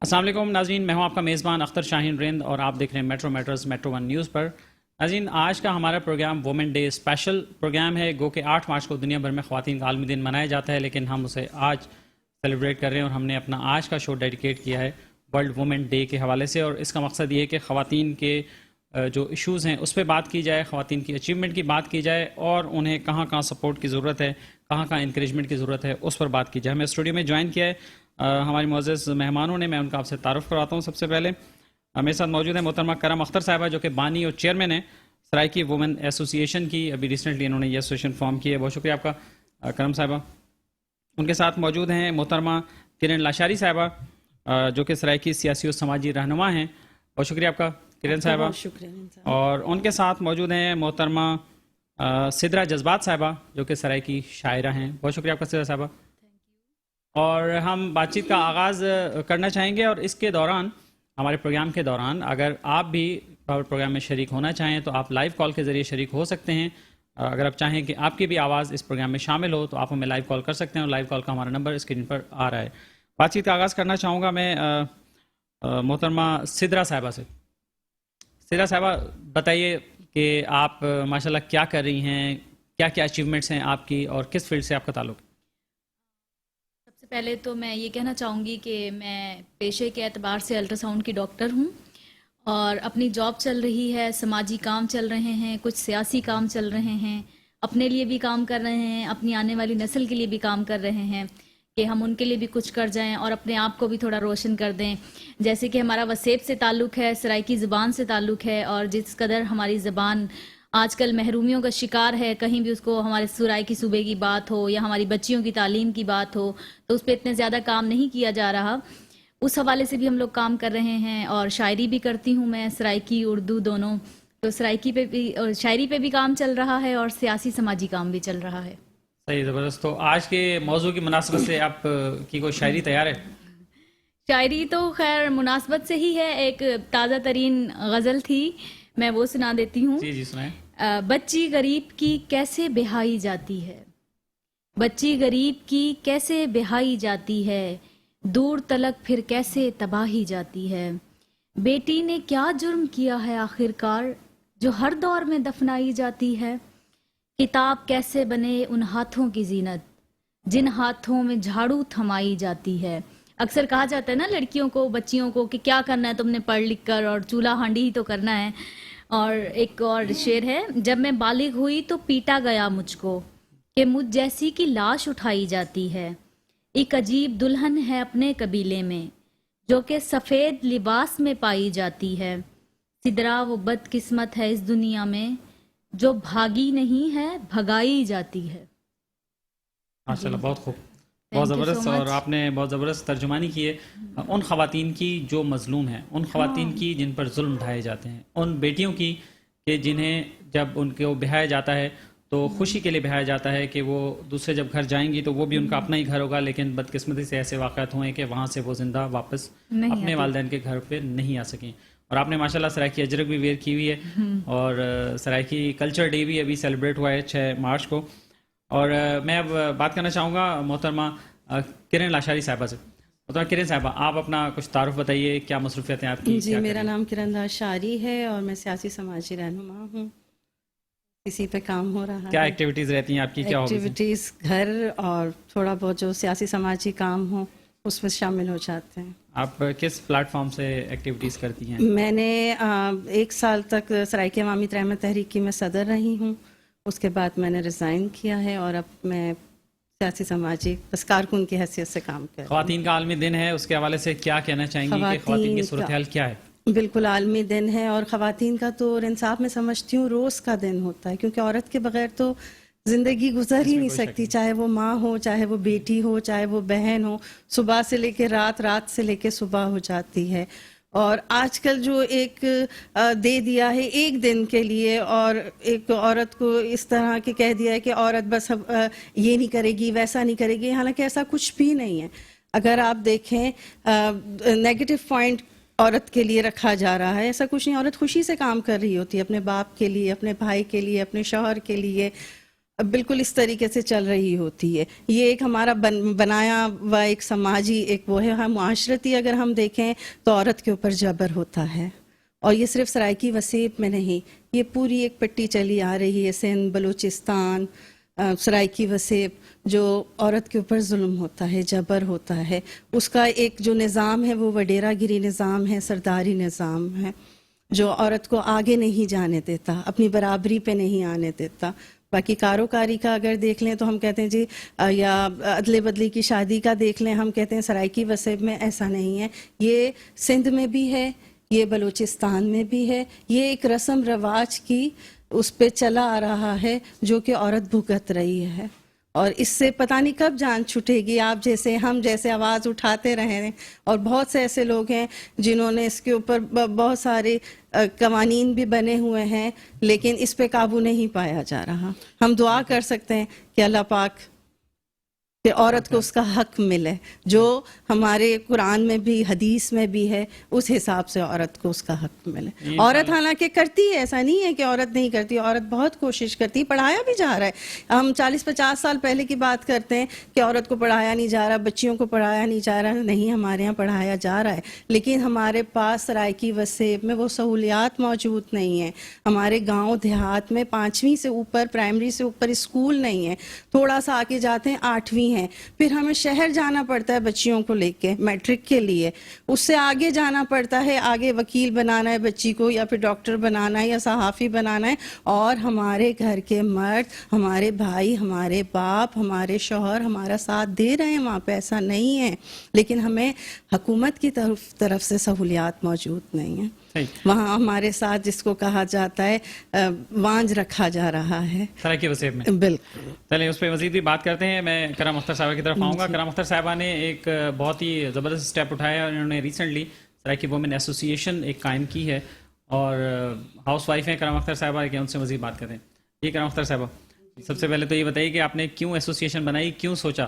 السلام علیکم ناظرین، میں ہوں آپ کا میزبان اختر شاہین رند اور آپ دیکھ رہے ہیں metro matters metro one news پر۔ ناظرین، آج کا ہمارا programme women day special programme ہے۔ گو کہ 8 مارچ کو دنیا بھر میں خواتین کا عالمی دن منایا جاتا ہے، لیکن ہم اسے آج سیلیبریٹ کر رہے ہیں اور ہم نے اپنا آج کا شو ڈیڈیکیٹ کیا ہے ورلڈ وومن ڈے کے حوالے سے، اور اس کا مقصد یہ ہے کہ خواتین کے جو ایشوز ہیں اس پہ بات کی جائے، خواتین کی اچیومنٹ کی بات کی جائے، اور انہیں کہاں کہاں سپورٹ کی ضرورت ہے، کہاں کہاں انکریجمنٹ کی ضرورت ہے، اس پر بات کی جائے۔ ہمیں اسٹوڈیو میں جوائن کیا ہے ہماری معزز مہمانوں نے، میں ان کا آپ سے تعارف کرواتا ہوں۔ سب سے پہلے میرے ساتھ موجود ہیں محترمہ کرم اختر صاحبہ، جو کہ بانی اور چیئرمین ہیں سرائکی وومن ایسوسی ایشن کی۔ ابھی ریسنٹلی انہوں نے یہ ایسوسیشن فارم کی ہے، بہت شکریہ آپ کا کرم صاحبہ۔ ان کے ساتھ موجود ہیں محترمہ کرن لاشاری صاحبہ، جو کہ سرائکی سیاسی و سماجی رہنما ہیں، بہت شکریہ آپ کا کرن صاحبہ۔ اور ان کے ساتھ موجود ہیں محترمہ سدرا جذبات صاحبہ، جو کہ سرائکی شاعرہ ہیں، بہت شکریہ آپ کا سدرا صاحبہ۔ اور ہم بات چیت کا آغاز کرنا چاہیں گے، اور اس کے دوران، ہمارے پروگرام کے دوران، اگر آپ بھی پروگرام میں شریک ہونا چاہیں تو آپ لائیو کال کے ذریعے شریک ہو سکتے ہیں۔ اگر آپ چاہیں کہ آپ کی بھی آواز اس پروگرام میں شامل ہو تو آپ ہمیں لائیو کال کر سکتے ہیں، اور لائیو کال کا ہمارا نمبر اسکرین پر آ رہا ہے۔ بات چیت کا آغاز کرنا چاہوں گا میں محترمہ سدرا صاحبہ سے۔ سدرا صاحبہ، بتائیے کہ آپ ماشاءاللہ کیا کر رہی ہیں، کیا کیا اچیومنٹس ہیں آپ کی، اور کس فیلڈ سے آپ کا تعلق ہے؟ سب سے پہلے تو میں یہ کہنا چاہوں گی کہ میں پیشے کے اعتبار سے الٹرا ساؤنڈ کی ڈاکٹر ہوں، اور اپنی جاب چل رہی ہے، سماجی کام چل رہے ہیں، کچھ سیاسی کام چل رہے ہیں، اپنے لیے بھی کام کر رہے ہیں، اپنی آنے والی نسل کے لیے بھی کام کر رہے ہیں کہ ہم ان کے لیے بھی کچھ کر جائیں اور اپنے آپ کو بھی تھوڑا روشن کر دیں۔ جیسے کہ ہمارا وسیب سے تعلق ہے، سرائکی زبان سے تعلق ہے، اور جس قدر ہماری زبان آج کل محرومیوں کا شکار ہے، کہیں بھی اس کو ہمارے سرائکی صوبے کی بات ہو یا ہماری بچیوں کی تعلیم کی بات ہو تو اس پہ اتنے زیادہ کام نہیں کیا جا رہا، اس حوالے سے بھی ہم لوگ کام کر رہے ہیں۔ اور شاعری بھی کرتی ہوں میں، سرائکی اردو دونوں، تو سرائکی پہ بھی اور شاعری پہ بھی کام چل رہا ہے، اور سیاسی سماجی کام بھی چل رہا ہے۔ صحیح، زبردست۔ تو آج کے موضوع کی مناسبت سے آپ کی کوئی شاعری تیار ہے؟ شاعری تو خیر مناسبت سے ہی ہے، ایک تازہ ترین غزل تھی، میں وہ سنا دیتی ہوں۔ جی سنائیں۔ بچی غریب کی کیسے بہائی جاتی ہے، بچی غریب کی کیسے بہائی جاتی ہے، دور تلک پھر کیسے تباہی جاتی ہے، بیٹی نے کیا جرم کیا ہے آخر کار جو ہر دور میں دفنائی جاتی ہے، کتاب کیسے بنے ان ہاتھوں کی زینت جن ہاتھوں میں جھاڑو تھمائی جاتی ہے۔ اکثر کہا جاتا ہے نا لڑکیوں کو، بچیوں کو، کہ کیا کرنا ہے تم نے پڑھ لکھ کر، اور چولہا ہانڈی ہی تو کرنا ہے۔ اور ایک اور شعر ہے، جب میں بالغ ہوئی تو پیٹا گیا مجھ کو کہ مجھ جیسی کی لاش اٹھائی جاتی ہے، ایک عجیب دلہن ہے اپنے قبیلے میں جو کہ سفید لباس میں پائی جاتی ہے، سدرا وہ بد قسمت ہے اس دنیا میں جو بھاگی نہیں ہے بھگائی جاتی ہے۔ ماشاءاللہ، بہت خوب، بہت زبردست۔ اور آپ نے بہت زبردست ترجمانی کی ہے ان خواتین کی جو مظلوم ہیں، ان خواتین کی جن پر ظلم ڈھائے جاتے ہیں، ان بیٹیوں کی کہ جنہیں جب ان کو بہایا جاتا ہے تو خوشی کے لیے بہایا جاتا ہے کہ وہ دوسرے جب گھر جائیں گی تو وہ بھی ان کا اپنا ہی گھر ہوگا، لیکن بدقسمتی سے ایسے واقعات ہوئے کہ وہاں سے وہ زندہ واپس اپنے والدین کے گھر پہ نہیں آ سکیں۔ اور آپ نے ماشاءاللہ سرائکی اجرک بھی ویئر کی ہوئی ہے، اور سرائکی کلچر ڈے بھی ابھی سیلیبریٹ ہوا ہے 6 مارچ کو۔ اور میں اب بات کرنا چاہوں گا محترمہ کرن لاشاری صاحبہ سے۔ محترمہ کرن صاحبہ، آپ اپنا کچھ تعارف بتائیے، کیا مصروفیت ہیں آپ کی؟ جی، میرا نام کرن لاشاری ہے اور میں سیاسی سماجی رہنما ہوں، اسی پہ کام ہو رہا ہے۔ کیا ایکٹیویٹیز رہتی ہیں آپ کی؟ کیا ایکٹیویٹیز گھر اور تھوڑا بہت جو سیاسی سماجی کام ہو اس میں شامل ہو جاتے ہیں۔ آپ کس پلیٹ فارم سے ایکٹیویٹیز کرتی ہیں؟ میں نے 1 سال تک سرائکی عوامی ترحمت تحریک کی میں صدر رہی ہوں، اس کے بعد میں نے ریزائن کیا ہے اور اب میں سیاسی سماجی بس کارکن کی حیثیت سے کام کر رہی ہوں۔ خواتین کا عالمی دن ہے، اس کے حوالے سے کیا کہنا چاہیں گی کہ خواتین کی صورتحال کیا ہے؟ بالکل عالمی دن ہے، اور خواتین کا تو انصاف میں سمجھتی ہوں روز کا دن ہوتا ہے، کیونکہ عورت کے بغیر تو زندگی گزر ہی نہیں سکتی، چاہے وہ ماں ہو، چاہے وہ بیٹی ہو، چاہے وہ بہن ہو، صبح سے لے کے رات، رات سے لے کے صبح ہو جاتی ہے۔ اور آج کل جو ایک دے دیا ہے ایک دن کے لیے، اور ایک عورت کو اس طرح کہ کہہ دیا ہے کہ عورت بس یہ نہیں کرے گی، ویسا نہیں کرے گی، حالانکہ ایسا کچھ بھی نہیں ہے۔ اگر آپ دیکھیں نیگیٹو پوائنٹ عورت کے لیے رکھا جا رہا ہے، ایسا کچھ نہیں، عورت خوشی سے کام کر رہی ہوتی ہے اپنے باپ کے لیے، اپنے بھائی کے لیے، اپنے شوہر کے لیے، بالکل اس طریقے سے چل رہی ہوتی ہے. یہ ایک ہمارا بنایا ہوا ایک سماجی ایک وہ ہے. ہم معاشرتی اگر ہم دیکھیں تو عورت کے اوپر جبر ہوتا ہے, اور یہ صرف سرائیکی وسیب میں نہیں, یہ پوری ایک پٹی چلی آ رہی ہے, سندھ, بلوچستان, سرائیکی وسیب, جو عورت کے اوپر ظلم ہوتا ہے, جبر ہوتا ہے. اس کا ایک جو نظام ہے وہ وڈیرا گیری نظام ہے, سرداری نظام ہے, جو عورت کو آگے نہیں جانے دیتا, اپنی برابری پہ نہیں آنے دیتا. باقی کاروکاری کا اگر دیکھ لیں تو ہم کہتے ہیں جی, یا ادلے بدلی کی شادی کا دیکھ لیں, ہم کہتے ہیں سرائیکی وسیب میں ایسا نہیں ہے. یہ سندھ میں بھی ہے, یہ بلوچستان میں بھی ہے. یہ ایک رسم رواج کی اس پہ چلا آ رہا ہے جو کہ عورت بھگت رہی ہے, اور اس سے پتہ نہیں کب جان چھٹے گی. آپ جیسے ہم جیسے آواز اٹھاتے رہے ہیں, اور بہت سے ایسے لوگ ہیں جنہوں نے اس کے اوپر بہت سارے قوانین بھی بنے ہوئے ہیں, لیکن اس پہ قابو نہیں پایا جا رہا. ہم دعا کر سکتے ہیں کہ اللہ پاک کہ عورت کو اس کا حق ملے, جو ہمارے قرآن میں بھی حدیث میں بھی ہے, اس حساب سے عورت کو اس کا حق ملے. عورت حالانکہ کرتی ہے, ایسا نہیں ہے کہ عورت نہیں کرتی, عورت بہت کوشش کرتی ہے, پڑھایا بھی جا رہا ہے. ہم 40-50 سال پہلے کی بات کرتے ہیں کہ عورت کو پڑھایا نہیں جا رہا, بچیوں کو پڑھایا نہیں جا رہا. نہیں, ہمارے یہاں پڑھایا جا رہا ہے, لیکن ہمارے پاس سرائیکی وسیب میں وہ سہولیات موجود نہیں ہیں. ہمارے گاؤں دیہات میں 5ویں سے اوپر, پرائمری سے اوپر اسکول نہیں ہے. تھوڑا سا آگے جاتے ہیں 8ویں ہیں, پھر ہمیں شہر جانا پڑتا ہے بچیوں کو لے کے میٹرک کے لیے. اس سے آگے جانا پڑتا ہے, آگے وکیل بنانا ہے بچی کو, یا پھر ڈاکٹر بنانا ہے, یا صحافی بنانا ہے. اور ہمارے گھر کے مرد, ہمارے بھائی, ہمارے باپ, ہمارے شوہر ہمارا ساتھ دے رہے ہیں وہاں پہ, ایسا نہیں ہے. لیکن ہمیں حکومت کی طرف سے سہولیات موجود نہیں ہیں. وہاں ہمارے ساتھ جس کو کہا جاتا ہے وانج رکھا جا رہا ہے سرائیکی وسیب میں. بالکل, چلیں اس پہ مزید بھی بات کرتے ہیں. میں کرم اختر صاحبہ کی طرف آؤں گا. کرم اختر صاحبہ نے ایک بہت ہی زبردست اسٹیپ اٹھایا, اور انہوں نے ریسنٹلی سرائیکی وومن ایسوسی ایشن ایک قائم کی ہے, اور ہاؤس وائف ہیں کرم اختر صاحبہ, کہ ان سے مزید بات کریں. جی کرم اختر صاحبہ, سب سے پہلے تو یہ بتائیے کہ آپ نے کیوں ایسوسی ایشن بنائی, کیوں سوچا؟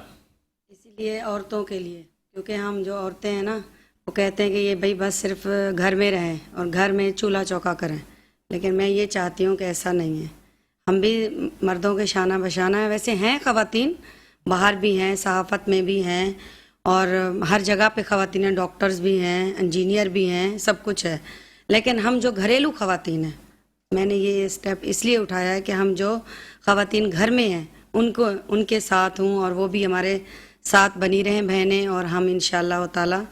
اسی لیے عورتوں کے لیے, کیونکہ ہم جو عورتیں ہیں نا, وہ کہتے ہیں کہ یہ بھائی بس صرف گھر میں رہیں اور گھر میں چولہا چوکا کریں, لیکن میں یہ چاہتی ہوں کہ ایسا نہیں ہے. ہم بھی مردوں کے شانہ بشانہ ہیں. ویسے ہیں خواتین, باہر بھی ہیں, صحافت میں بھی ہیں, اور ہر جگہ پہ خواتین ہیں, ڈاکٹرز بھی ہیں, انجینئر بھی ہیں, سب کچھ ہے. لیکن ہم جو گھریلو خواتین ہیں, میں نے یہ اسٹیپ اس لیے اٹھایا ہے کہ ہم جو خواتین گھر میں ہیں ان کے ساتھ ہوں, اور وہ بھی ہمارے ساتھ بنی رہیں بہنیں, اور ہم انشاءاللہ تعالی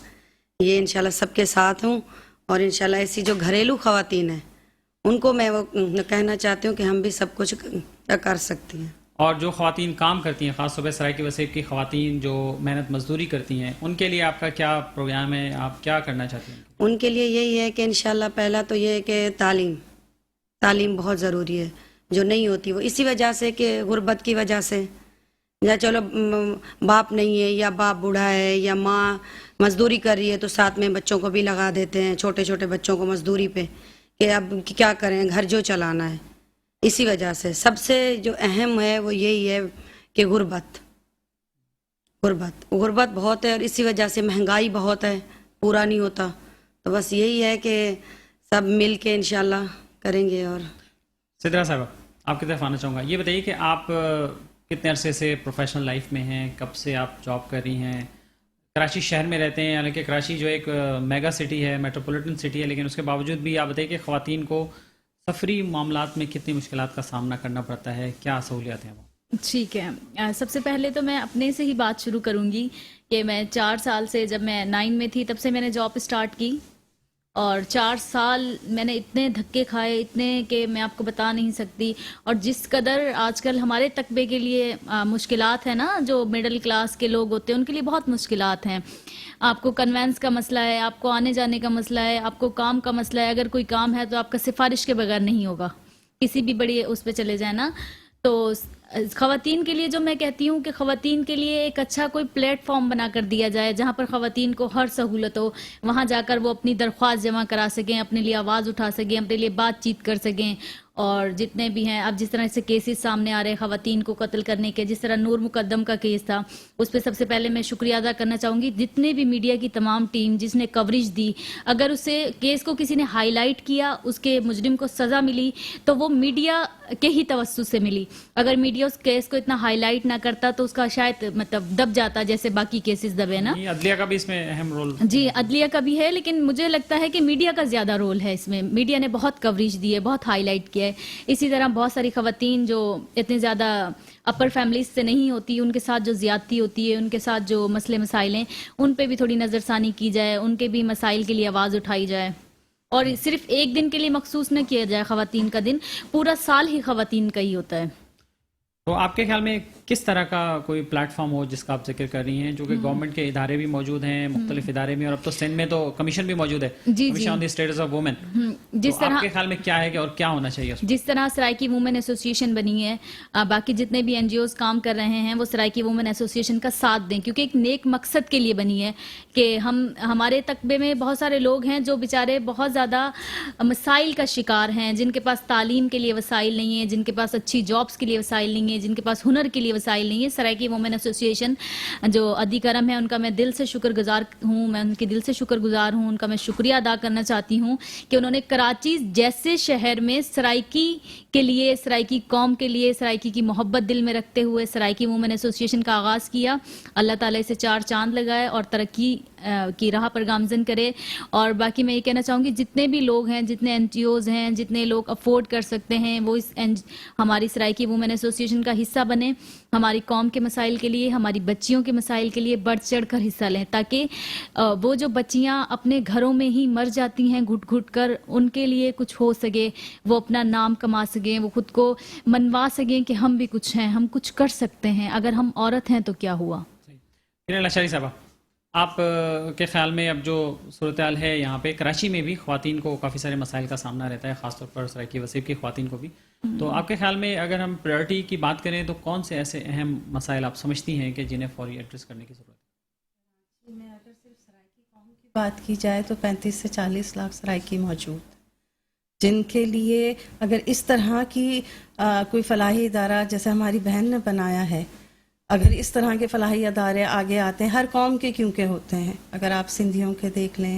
یہ انشاءاللہ سب کے ساتھ ہوں. اور انشاءاللہ ایسی جو گھریلو خواتین ہیں ان کو میں وہ کہنا چاہتی ہوں کہ ہم بھی سب کچھ کر سکتی ہیں. اور جو خواتین کام کرتی ہیں, خاص طور پہ سرائیکی وسیب کی خواتین جو محنت مزدوری کرتی ہیں, ان کے لیے آپ کا کیا پروگرام ہے, آپ کیا کرنا چاہتی ہیں؟ ان کے لیے یہی ہے کہ انشاءاللہ پہلا تو یہ ہے کہ تعلیم بہت ضروری ہے, جو نہیں ہوتی وہ اسی وجہ سے کہ غربت کی وجہ سے, یا چلو باپ نہیں ہے, یا باپ بوڑھا ہے, یا ماں مزدوری کر رہی ہے, تو ساتھ میں بچوں کو بھی لگا دیتے ہیں, چھوٹے چھوٹے بچوں کو مزدوری پہ, کہ اب کیا کریں, گھر جو چلانا ہے. اسی وجہ سے سب سے جو اہم ہے وہ یہی ہے کہ غربت بہت ہے, اور اسی وجہ سے مہنگائی بہت ہے, پورا نہیں ہوتا. تو بس یہی ہے کہ سب مل کے انشاءاللہ کریں گے. اور سدرا صاحبہ, آپ کی طرف آنا چاہوں گا. یہ بتائیے کہ آپ کتنے عرصے سے پروفیشنل لائف میں ہیں, کب سے آپ جاب کر رہی ہیں؟ کراچی شہر میں رہتے ہیں, حالانکہ کراچی جو ایک میگا سٹی ہے, میٹروپولیٹن سٹی ہے, لیکن اس کے باوجود بھی آپ بتائیے کہ خواتین کو سفری معاملات میں کتنی مشکلات کا سامنا کرنا پڑتا ہے, کیا سہولیات ہیں وہ؟ ٹھیک ہے, سب سے پہلے تو میں اپنے سے ہی بات شروع کروں گی کہ میں 4 سال سے, جب میں 9 میں تھی تب سے میں نے جاب اسٹارٹ کی, اور 4 سال میں نے اتنے دھکے کھائے, اتنے کہ میں آپ کو بتا نہیں سکتی. اور جس قدر آج کل ہمارے طبقے کے لیے مشکلات ہیں نا, جو مڈل کلاس کے لوگ ہوتے ہیں ان کے لیے بہت مشکلات ہیں. آپ کو کنوینس کا مسئلہ ہے, آپ کو آنے جانے کا مسئلہ ہے, آپ کو کام کا مسئلہ ہے. اگر کوئی کام ہے تو آپ کا سفارش کے بغیر نہیں ہوگا, کسی بھی بڑی اس پہ چلے جائیں نا. تو خواتین کے لیے جو میں کہتی ہوں کہ خواتین کے لیے ایک اچھا کوئی پلیٹ فارم بنا کر دیا جائے جہاں پر خواتین کو ہر سہولت ہو, وہاں جا کر وہ اپنی درخواست جمع کرا سکیں, اپنے لیے آواز اٹھا سکیں, اپنے لیے بات چیت کر سکیں, اور جتنے بھی ہیں اب جس طرح سے کیسز سامنے آ رہے ہیں خواتین کو قتل کرنے کے، جس طرح نور مقدم کا کیس تھا، اس پہ سب سے پہلے میں شکریہ ادا کرنا چاہوں گی جتنے بھی میڈیا کی تمام ٹیم جس نے کوریج دی. اگر اسے کیس کو کسی نے ہائی لائٹ کیا، اس کے مجرم کو سزا ملی تو وہ میڈیا کے ہی توسط سے ملی. اگر میڈیا اس کیس کو اتنا ہائی لائٹ نہ کرتا تو اس کا شاید مطلب دب جاتا جیسے باقی کیسز دبے نا. عدلیہ کا بھی اس میں اہم رول. جی عدلیہ کا بھی ہے، لیکن مجھے لگتا ہے کہ میڈیا کا زیادہ رول ہے اس میں. میڈیا نے بہت کوریج دی ہے، بہت ہائی لائٹ کیا ہے. اسی طرح بہت ساری خواتین جو اتنے زیادہ اپر فیملیز سے نہیں ہوتی، ان کے ساتھ جو زیادتی ہوتی ہے، ان کے ساتھ جو مسئلے مسائل ہیں، ان پہ بھی تھوڑی نظر ثانی کی جائے، ان کے بھی مسائل کے لیے آواز اٹھائی جائے. اور صرف ایک دن کے لیے مخصوص نہ کیا جائے خواتین کا دن، پورا سال ہی خواتین کا ہی ہوتا ہے. تو آپ کے خیال میں کس طرح کا کوئی پلیٹ فارم ہو جس کا آپ ذکر کر رہی ہیں، جو کہ گورنمنٹ کے ادارے بھی موجود ہیں، مختلف ادارے میں، اور اب تو سندھ میں تو کمیشن بھی موجود ہے، commission on the status of women. جس طرح آپ کے خیال میں کیا ہے کہ اور کیا ہونا چاہیے؟ جس طرح سرائکی وومن ایسوسیشن بنی ہے، باقی جتنے بھی این جی اوز کام کر رہے ہیں وہ سرائکی وومن ایسوسیشن کا ساتھ دیں، کیونکہ ایک نیک مقصد کے لیے بنی ہے کہ ہمارے تقبے میں بہت سارے لوگ ہیں جو بیچارے بہت زیادہ مسائل کا شکار ہیں، جن کے پاس تعلیم کے لیے وسائل نہیں ہیں، جن کے پاس اچھی جابس کے لیے وسائل نہیں ہیں، جن کے پاس ہنر کے لیے وسائل نہیں ہیں. سرائکی وومن ایسوسیشن جو عدی کرم ہے، ان کا میں دل سے شکر گزار ہوں، میں ان کی دل سے شکر گزار ہوں، ان کا میں شکریہ ادا کرنا چاہتی ہوں کہ انہوں نے کراچی جیسے شہر میں سرائکی کے لیے، سرائکی قوم کے لیے، سرائکی کی محبت دل میں رکھتے ہوئے سرائکی وومن ایسوسیشن کا آغاز کیا. اللہ تعالیٰ اسے 4 چاند لگائے اور ترقی کی راہ پر گامزن کرے. اور باقی میں یہ کہنا چاہوں گی جتنے بھی لوگ ہیں، جتنے این جی اوز ہیں، جتنے لوگ افورڈ کر سکتے ہیں، وہ اس ہماری سرائکی وومن ایسوسیشن کا حصہ بنے. ہماری قوم کے مسائل کے لیے، ہماری بچیوں کے مسائل کے لیے بڑھ چڑھ کر حصہ لیں، تاکہ وہ جو بچیاں اپنے گھروں میں ہی مر جاتی ہیں گھٹ گھٹ کر، ان کے لیے کچھ ہو سکے، وہ اپنا نام کما سکیں، وہ خود کو منوا سکیں کہ ہم بھی کچھ ہیں، ہم کچھ کر سکتے ہیں. اگر ہم عورت ہیں تو کیا ہوا. کرن لاشاری صاحبہ، آپ کے خیال میں اب جو صورتحال ہے یہاں پہ کراچی میں بھی خواتین کو کافی سارے مسائل کا سامنا رہتا ہے، خاص طور پر سرائکی وسیب کی خواتین کو بھی، تو آپ کے خیال میں اگر ہم پرائرٹی کی بات کریں تو کون سے ایسے اہم مسائل آپ سمجھتی ہیں کہ جنہیں فوری ایڈریس کرنے کی ضرورت ہے؟ میں اگر صرف سرائکی قوم کی بات کی جائے تو 35 سے 40 لاکھ سرائکی موجود، جن کے لیے اگر اس طرح کی کوئی فلاحی ادارہ جیسے ہماری بہن نے بنایا ہے، اگر اس طرح کے فلاحی ادارے آگے آتے ہیں، ہر قوم کے کیونکہ ہوتے ہیں، اگر آپ سندھیوں کے دیکھ لیں،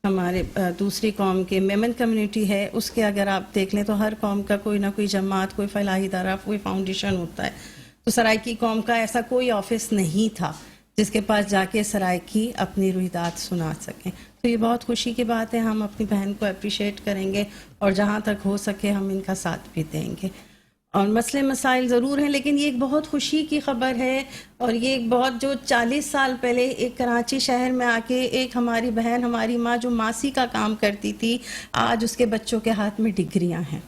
ہمارے دوسری قوم کے میمن کمیونٹی ہے، اس کے اگر آپ دیکھ لیں تو ہر قوم کا کوئی نہ کوئی جماعت، کوئی فلاحی ادارہ، کوئی فاؤنڈیشن ہوتا ہے. تو سرائکی قوم کا ایسا کوئی آفس نہیں تھا جس کے پاس جا کے سرائکی اپنی رویداد سنا سکیں. تو یہ بہت خوشی کی بات ہے، ہم اپنی بہن کو اپریشیٹ کریں گے اور جہاں تک ہو سکے ہم ان کا ساتھ بھی دیں گے. اور مسئلے مسائل ضرور ہیں، لیکن یہ ایک بہت خوشی کی خبر ہے، اور یہ ایک بہت جو 40 سال پہلے ایک کراچی شہر میں آ کے ایک ہماری بہن، ہماری ماں جو ماسی کا کام کرتی تھی، آج اس کے بچوں کے ہاتھ میں ڈگریاں ہیں.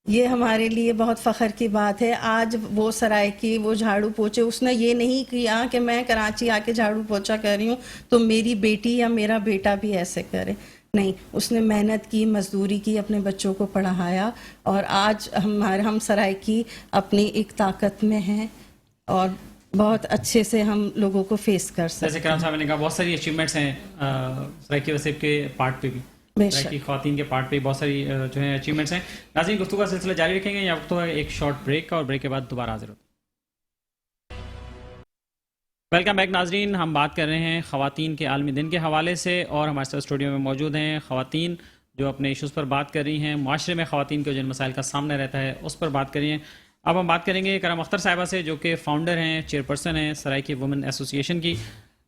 یہ ہمارے لیے بہت فخر کی بات ہے. آج وہ سرائکی، وہ جھاڑو پوچھے، اس نے یہ نہیں کیا کہ میں کراچی آ کے جھاڑو پوچھا کر رہی ہوں تو میری بیٹی یا میرا بیٹا بھی ایسے کرے. نہیں، اس نے محنت کی، مزدوری کی، اپنے بچوں کو پڑھایا، اور آج ہم سرائکی اپنی ایک طاقت میں ہیں اور بہت اچھے سے ہم لوگوں کو فیس کر سکتے ہیں. جیسے کرم صاحب نے کہا بہت ساری اچیومنٹس ہیں سرائکی وسیب کے پارٹ پہ بھی، سرائکی خواتین کے پارٹ پہ بہت ساری جو ہیں اچیومنٹس ہیں. ناظرین، گفتگو کا سلسلہ جاری رکھیں گے، یا وقت ہے ایک شارٹ بریک کا، اور بریک کے بعد دوبارہ حاضر ہوتے ہیں. ویلکم بیک ناظرین، ہم بات کر رہے ہیں خواتین کے عالمی دن کے حوالے سے، اور ہمارے ساتھ اسٹوڈیو میں موجود ہیں خواتین جو اپنے ایشوز پر بات کر رہی ہیں، معاشرے میں خواتین کو جن مسائل کا سامنا رہتا ہے اس پر بات کر رہی ہیں. اب ہم بات کریں گے کرم اختر صاحبہ سے، جو کہ فاؤنڈر ہیں، چیئرپرسن ہیں سرائکی وومن ایسوسیشن کی.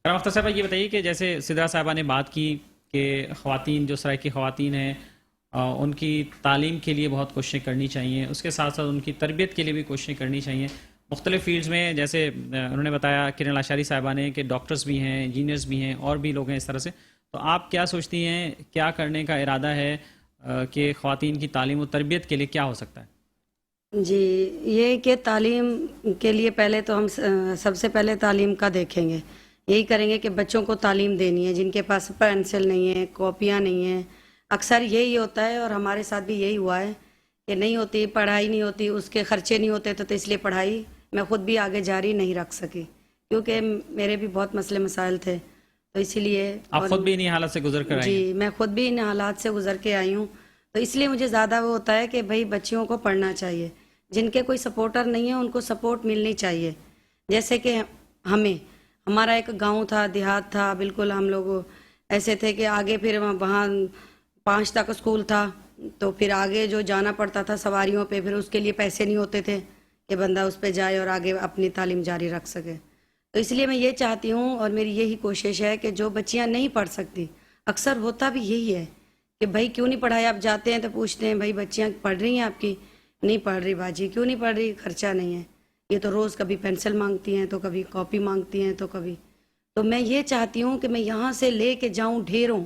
کرم اختر صاحبہ، یہ بتائیے کہ جیسے سدرا صاحبہ نے بات کی کہ خواتین جو سرائکی خواتین ہیں ان کی تعلیم کے لیے بہت کوششیں کرنی چاہیے، اس کے ساتھ ساتھ ان کی تربیت کے لیے بھی کوششیں کرنی چاہیے مختلف فیلڈز میں. جیسے انہوں نے بتایا کرن لاشاری صاحبہ نے کہ ڈاکٹرز بھی ہیں، انجینئرز بھی ہیں، اور بھی لوگ ہیں اس طرح سے. تو آپ کیا سوچتی ہیں، کیا کرنے کا ارادہ ہے کہ خواتین کی تعلیم و تربیت کے لیے کیا ہو سکتا ہے؟ جی، یہ کہ تعلیم کے لیے پہلے تو ہم سب سے پہلے تعلیم کا دیکھیں گے. یہی کریں گے کہ بچوں کو تعلیم دینی ہے، جن کے پاس پینسل نہیں ہے، کاپیاں نہیں ہیں. اکثر یہی ہوتا ہے، اور ہمارے ساتھ بھی یہی ہوا ہے کہ نہیں ہوتی پڑھائی، نہیں ہوتی، اس کے خرچے نہیں ہوتے، تو اس لیے پڑھائی میں خود بھی آگے جاری نہیں رکھ سکی، کیونکہ میرے بھی بہت مسئلے مسائل تھے. تو اسی لیے آپ خود بھی انہی حالات سے گزر کر آئی ہیں؟ جی، میں خود بھی ان حالات سے گزر کے آئی ہوں. تو اس لیے مجھے زیادہ وہ ہوتا ہے کہ بھائی بچیوں کو پڑھنا چاہیے، جن کے کوئی سپورٹر نہیں ہے ان کو سپورٹ ملنی چاہیے. جیسے کہ ہمارا ایک گاؤں تھا، دیہات تھا، بالکل ہم لوگ ایسے تھے کہ آگے پھر وہاں 5 تک اسکول تھا، تو پھر آگے جو جانا پڑتا تھا سواریوں پہ، پھر اس کے لیے پیسے نہیں ہوتے تھے کہ بندہ اس پہ جائے اور آگے اپنی تعلیم جاری رکھ سکے. تو اس لیے میں یہ چاہتی ہوں اور میری یہی کوشش ہے کہ جو بچیاں نہیں پڑھ سکتی، اکثر ہوتا بھی یہی ہے کہ بھائی کیوں نہیں پڑھایا، آپ جاتے ہیں تو پوچھتے ہیں بھائی بچیاں پڑھ رہی ہیں آپ کی؟ نہیں پڑھ رہی باجی. کیوں نہیں پڑھ رہی؟ خرچہ نہیں ہے. یہ تو روز کبھی پینسل مانگتی ہیں تو کبھی کاپی مانگتی ہیں تو کبھی. تو میں یہ چاہتی ہوں کہ میں یہاں سے لے کے جاؤں ڈھیروں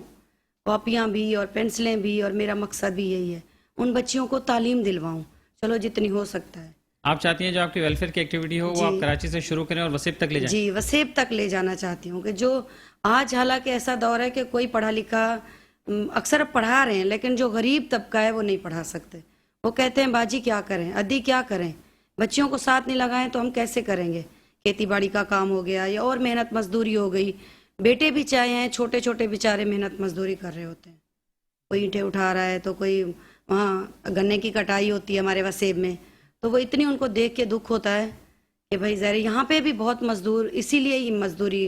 کاپیاں بھی اور پینسلیں بھی، اور میرا مقصد بھی یہی ہے ان بچیوں کو تعلیم دلواؤں، چلو جتنی ہو سکتا ہے. آپ چاہتی ہیں جو آپ کی ویلفیئر کی ایکٹیویٹی ہو وہ آپ کراچی سے شروع کریں اور وسیب تک لے جائیں؟ جی وسیب تک لے جانا چاہتی ہوں کہ جو آج حالانکہ ایسا دور ہے کہ کوئی پڑھا لکھا اکثر پڑھا رہے ہیں لیکن جو غریب طبقہ ہے وہ نہیں پڑھا سکتے. وہ کہتے ہیں باجی کیا کریں، ادی کیا کریں، بچیوں کو ساتھ نہیں لگائیں تو ہم کیسے کریں گے. کھیتی باڑی کا کام ہو گیا یا اور محنت مزدوری ہو گئی. بیٹے بھی چاہے ہیں چھوٹے چھوٹے بیچارے محنت مزدوری کر رہے ہوتے ہیں، کوئی اینٹیں اٹھا رہا ہے تو کوئی وہاں گنے کی کٹائی ہوتی ہے ہمارے وسیب میں، تو وہ اتنی ان کو دیکھ کے دکھ ہوتا ہے کہ بھائی ظاہر یہاں پہ بھی بہت مزدور اسی لیے ہی مزدوری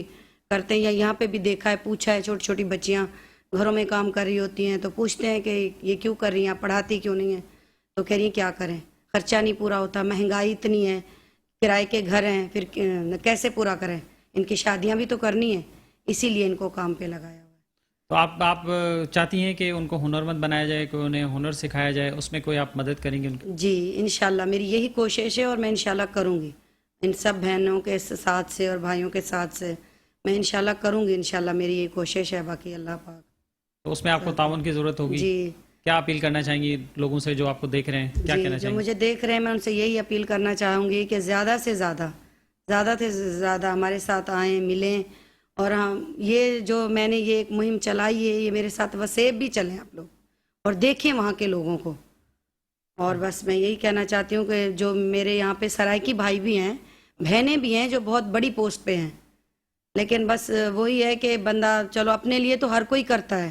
کرتے ہیں. یا یہاں پہ بھی دیکھا ہے، پوچھا ہے، چھوٹی چھوٹی بچیاں گھروں میں کام کر رہی ہوتی ہیں تو پوچھتے ہیں کہ یہ کیوں کر رہی ہیں، پڑھاتی کیوں نہیں ہیں؟ تو کہہ رہی ہیں کیا کریں، خرچہ نہیں پورا ہوتا، مہنگائی اتنی ہے، کرائے کے گھر ہیں، پھر کیسے پورا کریں، ان کی شادیاں بھی تو کرنی ہیں، اسی لیے ان کو کام پہ لگایا ہوا ہے. تو آپ چاہتی ہیں کہ ان کو ہنرمند بنایا جائے، کہ انہیں ہنر سکھایا جائے، اس میں کوئی آپ مدد کریں گے ان کی؟ جی انشاءاللہ میری یہی کوشش ہے اور میں انشاءاللہ کروں گی. ان سب بہنوں کے ساتھ سے اور بھائیوں کے ساتھ سے میں انشاءاللہ کروں گی. انشاءاللہ میری یہ کوشش ہے. باقی اللہ پاک. تو اس میں آپ کو تعاون کی ضرورت ہوگی. جی کیا اپیل کرنا چاہیں گی لوگوں سے جو آپ کو دیکھ رہے ہیں، کیا کہنا جو چاہیں گی؟ مجھے دیکھ رہے ہیں میں ان سے یہی اپیل کرنا چاہوں گی کہ زیادہ سے زیادہ ہمارے ساتھ آئیں، ملیں. اور ہم یہ جو میں نے یہ ایک مہم چلائی ہے، یہ میرے ساتھ وسیب بھی چلیں آپ لوگ اور دیکھیں وہاں کے لوگوں کو. اور بس میں یہی کہنا چاہتی ہوں کہ جو میرے یہاں پہ سرائکی بھائی بھی ہیں، بہنیں بھی ہیں جو بہت بڑی پوسٹ پہ ہیں، لیکن بس وہی ہے کہ بندہ چلو اپنے لیے تو ہر کوئی کرتا ہے،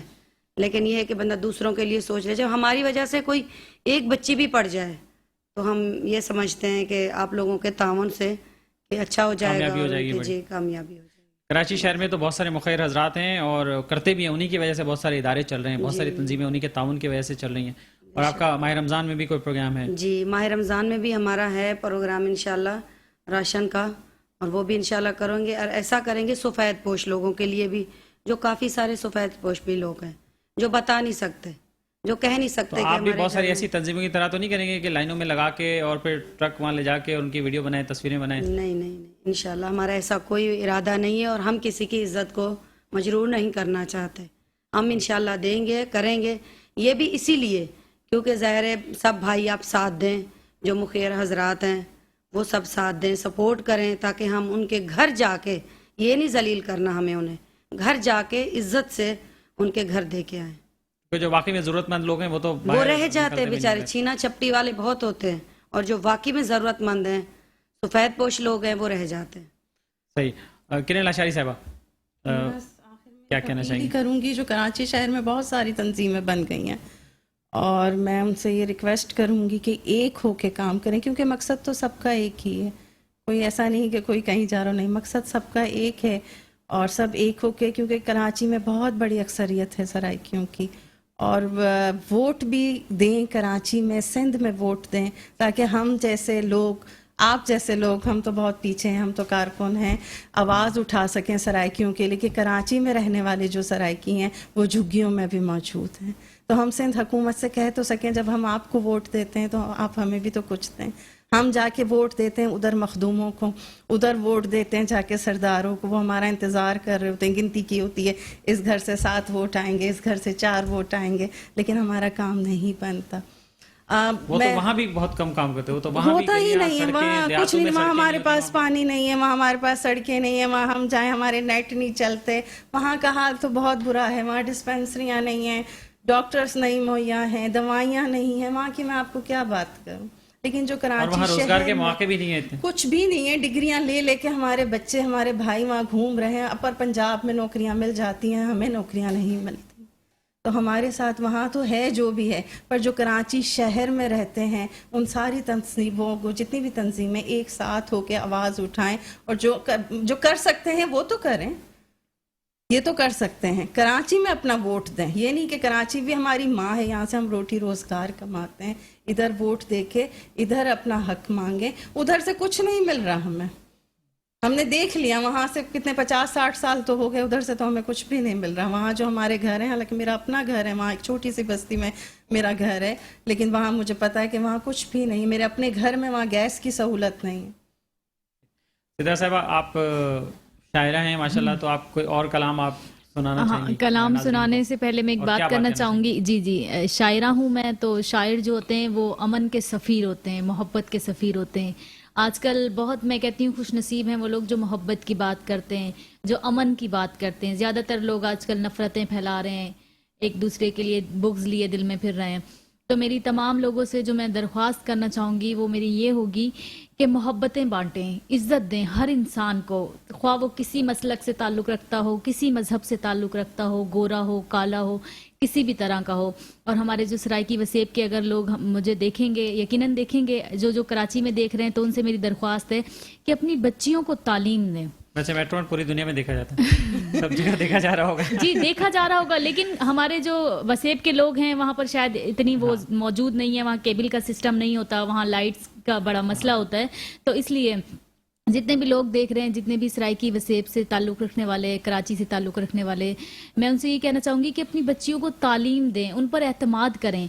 لیکن یہ ہے کہ بندہ دوسروں کے لیے سوچ لے. جب ہماری وجہ سے کوئی ایک بچی بھی پڑ جائے تو ہم یہ سمجھتے ہیں کہ آپ لوگوں کے تعاون سے کہ اچھا ہو جائے گا. کامیابی ہو جائے گی. جی کامیابی ہو جائے گی. کراچی شہر میں تو بہت سارے مخیر حضرات ہیں اور کرتے بھی ہیں، انہی کی وجہ سے بہت سارے ادارے چل رہے ہیں، بہت ساری تنظیمیں انہی کے تعاون کی وجہ سے چل رہی ہیں. اور آپ کا ماہ رمضان میں بھی کوئی پروگرام ہے؟ جی ماہ رمضان میں بھی ہمارا ہے پروگرام انشاءاللہ راشن کا، اور وہ بھی انشاءاللہ کریں گے. اور ایسا کریں گے سفید پوش لوگوں کے لیے بھی، جو کافی سارے سفید پوش بھی لوگ ہیں جو بتا نہیں سکتے، جو کہہ نہیں سکتے. تو آپ بھی بہت ساری ایسی تنظیموں کی طرح تو نہیں کریں گے کہ لائنوں میں لگا کے اور پھر ٹرک وہاں لے جا کے ان کی ویڈیو بنائیں، تصویریں بنائیں؟ نہیں انشاءاللہ ہمارا ایسا کوئی ارادہ نہیں ہے، اور ہم کسی کی عزت کو مجروح نہیں کرنا چاہتے. ہم انشاءاللہ دیں گے، کریں گے. یہ بھی اسی لیے کیونکہ ظاہر ہے سب بھائی آپ ساتھ دیں، جو مخیر حضرات ہیں وہ سب ساتھ دیں، سپورٹ کریں، تاکہ ہم ان کے گھر جا کے، یہ نہیں ذلیل کرنا ہمیں، انہیں گھر جا کے عزت سے ان کے گھر دے کے آئیں. جو واقعی میں ضرورت مند لوگ ہیں وہ تو وہ رہ جاتے ہیں بیچارے، چھینا چھپٹی والے بہت ہوتے ہیں، اور جو واقعی میں ضرورت مند ہیں، سفید پوش لوگ ہیں، وہ رہ جاتے ہیں. صحیح. کرن لاشاری صاحبہ کیا کہنا چاہیں گی؟ کروں گی جو کراچی شہر میں بہت ساری تنظیمیں بن گئی ہیں، اور میں ان سے یہ ریکویسٹ کروں گی کہ ایک ہو کے کام کریں، کیونکہ مقصد تو سب کا ایک ہی ہے. کوئی ایسا نہیں کہ کوئی کہیں جا رہا نہیں، مقصد سب کا ایک ہے. اور سب ایک ہو کے، کیونکہ کراچی میں بہت بڑی اکثریت ہے سرائکیوں کی، اور ووٹ بھی دیں کراچی میں، سندھ میں ووٹ دیں، تاکہ ہم جیسے لوگ، آپ جیسے لوگ، ہم تو بہت پیچھے ہیں، ہم تو کارکن ہیں، آواز اٹھا سکیں سرائکیوں کے لیے، کہ کراچی میں رہنے والے جو سرائکی ہیں وہ جھگیوں میں بھی موجود ہیں. تو ہم سندھ حکومت سے کہہ تو سکیں جب ہم آپ کو ووٹ دیتے ہیں تو آپ ہمیں بھی تو کچھ دیں. ہم جا کے ووٹ دیتے ہیں ادھر مخدوموں کو، ادھر ووٹ دیتے ہیں جا کے سرداروں کو، وہ ہمارا انتظار کر رہے ہوتے ہیں، گنتی کی ہوتی ہے، اس گھر سے 7 ووٹ آئیں گے، اس گھر سے 4 ووٹ آئیں گے، لیکن ہمارا کام نہیں بنتا. وہ تو وہاں بھی بہت کم کام کرتے، وہ تو وہاں ہوتا ہی نہیں ہے، وہاں کچھ نہیں، وہاں ہمارے پاس پانی نہیں ہے، وہاں ہمارے پاس سڑکیں نہیں ہیں، وہاں ہم جائیں ہمارے نیٹ نہیں چلتے، وہاں کا حال تو بہت برا ہے. وہاں ڈسپینسریاں نہیں ہیں، ڈاکٹرز نہیں مہیا ہیں، دوائیاں نہیں ہیں، وہاں کی میں آپ کو کیا بات کروں. لیکن جو کراچی روزگار کے مواقع بھی نہیں ہیں اتنے، کچھ بھی نہیں ہے. ڈگریاں لے لے کے ہمارے بچے، ہمارے بھائی وہاں گھوم رہے ہیں، اپر پنجاب میں نوکریاں مل جاتی ہیں، ہمیں نوکریاں نہیں ملتی. تو ہمارے ساتھ وہاں تو ہے جو بھی ہے، پر جو کراچی شہر میں رہتے ہیں ان ساری تنظیموں کو، جتنی بھی تنظیمیں ایک ساتھ ہو کے آواز اٹھائیں، اور جو کر سکتے ہیں وہ تو کریں، یہ تو کر سکتے ہیں، کراچی میں اپنا ووٹ دیں. یہ نہیں کہ کراچی بھی ہماری ماں ہے، یہاں سے ہم روٹی روزگار کماتے ہیں، ادھر ووٹ دے کے ادھر اپنا حق مانگیں. ادھر سے کچھ نہیں مل رہا ہمیں، ہم نے دیکھ لیا وہاں سے کتنے 50-60 سال تو ہو گئے، ادھر سے تو ہمیں کچھ بھی نہیں مل رہا. وہاں جو ہمارے گھر ہیں، حالانکہ میرا اپنا گھر ہے، وہاں ایک چھوٹی سی بستی میں میرا گھر ہے، لیکن وہاں مجھے پتا ہے کہ وہاں کچھ بھی نہیں. میرے اپنے گھر میں وہاں گیس کی سہولت نہیں ہے. سدرا صاحبہ آپ شاعرہ ہیں ماشاءاللہ، تو آپ کوئی اور کلام آپ سنانا چاہیں گی؟ کلام ناظرین سنانے کو؟ سے پہلے میں ایک اور بات کیا کرنا کہنا چاہوں گی. جی شاعرہ ہوں میں. تو شاعر جو ہوتے ہیں وہ امن کے سفیر ہوتے ہیں، محبت کے سفیر ہوتے ہیں. آج کل بہت، میں کہتی ہوں، خوش نصیب ہیں وہ لوگ جو محبت کی بات کرتے ہیں، جو امن کی بات کرتے ہیں. زیادہ تر لوگ آج کل نفرتیں پھیلا رہے ہیں، ایک دوسرے کے لیے بغض لیے دل میں پھر رہے ہیں. تو میری تمام لوگوں سے جو میں درخواست کرنا چاہوں گی وہ میری یہ ہوگی کہ محبتیں بانٹیں، عزت دیں ہر انسان کو، خواہ وہ کسی مسلک سے تعلق رکھتا ہو، کسی مذہب سے تعلق رکھتا ہو، گورا ہو، کالا ہو، کسی بھی طرح کا ہو. اور ہمارے جو سرائکی وسیب کے اگر لوگ مجھے دیکھیں گے، یقیناً دیکھیں گے، جو کراچی میں دیکھ رہے ہیں، تو ان سے میری درخواست ہے کہ اپنی بچیوں کو تعلیم دیں. ویسے میٹرو پوری دنیا میں دیکھا جاتا ہے، سب جگہ دیکھا جا رہا ہوگا. جی دیکھا جا رہا ہوگا، لیکن ہمارے جو وسیب کے لوگ ہیں وہاں پر شاید اتنی وہ موجود نہیں ہے، وہاں کیبل کا سسٹم نہیں ہوتا، وہاں لائٹس کا بڑا مسئلہ ہوتا ہے. تو اس لیے جتنے بھی لوگ دیکھ رہے ہیں، جتنے بھی سرائکی وسیب سے تعلق رکھنے والے، کراچی سے تعلق رکھنے والے، میں ان سے یہ کہنا چاہوں گی کہ اپنی بچیوں کو تعلیم دیں، ان پر اعتماد کریں.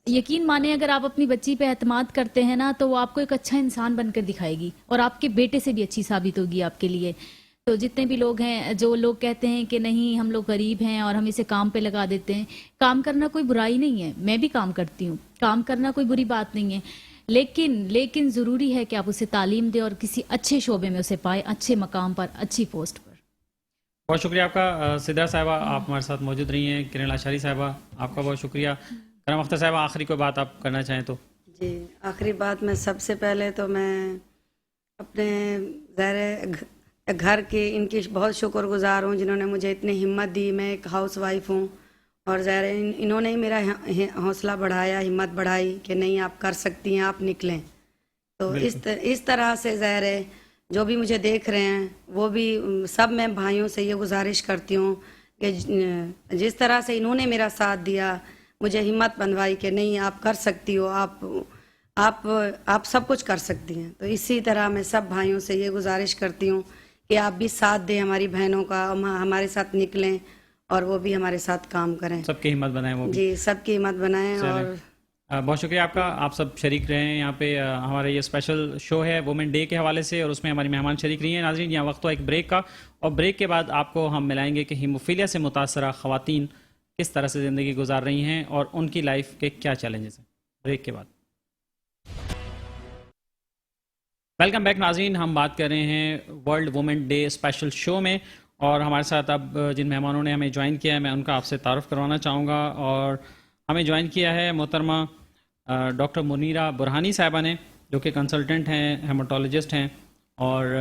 یقین مانیں اگر آپ اپنی بچی پہ اعتماد کرتے ہیں نا تو وہ آپ کو ایک اچھا انسان بن کر دکھائے گی، اور آپ کے بیٹے سے بھی اچھی ثابت ہوگی آپ کے لیے. تو جتنے بھی لوگ ہیں، جو لوگ کہتے ہیں کہ نہیں ہم لوگ غریب ہیں اور ہم اسے کام پہ لگا دیتے ہیں، کام کرنا کوئی برائی نہیں ہے، میں بھی کام کرتی ہوں، کام کرنا کوئی بری بات نہیں ہے، لیکن ضروری ہے کہ آپ اسے تعلیم دیں اور کسی اچھے شعبے میں اسے پائے، اچھے مقام پر، اچھی پوسٹ پر. بہت شکریہ آپ کا سدرا صاحبہ، آپ ہمارے ساتھ موجود رہی ہیں. کرن اشاری صاحبہ آپ کا بہت شکریہ. کرم اختر صاحبہ آخری کوئی بات آپ کرنا چاہیں تو؟ جی آخری بات، میں سب سے پہلے تو میں اپنے گھر کے ان کی بہت شکر گزار ہوں جنہوں نے مجھے اتنی ہمت دی. میں ایک ہاؤس وائف ہوں، اور ظاہر انہوں نے ہی میرا حوصلہ بڑھایا، ہمت بڑھائی کہ نہیں آپ کر سکتی ہیں، آپ نکلیں. تو اس طرح سے ظاہر ہے جو بھی مجھے دیکھ رہے ہیں وہ بھی سب، میں بھائیوں سے یہ گزارش کرتی ہوں کہ جس طرح سے انہوں نے میرا ساتھ دیا، مجھے ہمت بنوائی کہ نہیں آپ کر سکتی ہو، آپ سب کچھ کر سکتی ہیں. تو اسی طرح میں سب بھائیوں سے یہ گزارش کرتی ہوں کہ آپ بھی ساتھ دیں ہماری بہنوں کا، ہمارے ساتھ نکلیں اور وہ بھی ہمارے ساتھ کام کریں. سب کی ہمت بنائیں وہ بھی. جی سب کی ہمت بنائیں. اور بہت شکریہ آپ کا، آپ سب شریک رہے ہیں یہاں پہ. ہمارا یہ اسپیشل شو ہے وومن ڈے کے حوالے سے، اور اس میں ہماری مہمان شریک رہی ہیں. ناظرین یہاں وقت ہوا ایک بریک کا، اور بریک کے بعد آپ کو ہم ملائیں گے کہ ہیموفیلیا سے متاثرہ خواتین کس طرح سے زندگی گزار رہی ہیں اور ان کی لائف کے کیا چیلنجز ہیں. بریک کے بعد ویلکم بیک ناظرین. ہم بات کر رہے ہیں ورلڈ وومن ڈے اسپیشل شو میں، اور ہمارے ساتھ اب جن مہمانوں نے ہمیں جوائن کیا ہے میں ان کا آپ سے تعارف کروانا چاہوں گا. اور ہمیں جوائن کیا ہے محترمہ ڈاکٹر منیرہ برہانی صاحبہ نے، جو کہ کنسلٹنٹ ہیں، ہیماٹولوجسٹ ہیں، اور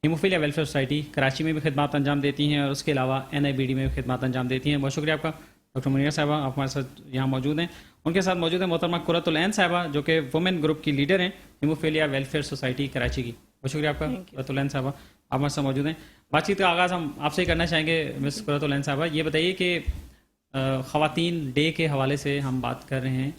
ہیموفیلیا ویلفیئر سوسائٹی کراچی میں بھی خدمات انجام دیتی ہیں، اور اس کے علاوہ NIBD میں بھی خدمات انجام دیتی ہیں. بہت شکریہ آپ کا ڈاکٹر منیرہ صاحبہ، آپ ہمارے ساتھ یہاں موجود ہیں. ان کے ساتھ موجود ہیں محترمہ قرۃ العین صاحبہ، جو کہ وومن گروپ کی لیڈر ہیں ہیموفیلیا ویلفیئر سوسائٹی کراچی کی. بہت شکریہ آپ کا قرۃ العین صاحبہ، آپ ہمارے ساتھ موجود ہیں. بات چیت کا آغاز ہم آپ سے ہی کرنا چاہیں گے. مس قرۃ العین صاحبہ یہ بتائیے کہ خواتین ڈے کے حوالے سے ہم بات کر رہے ہیں،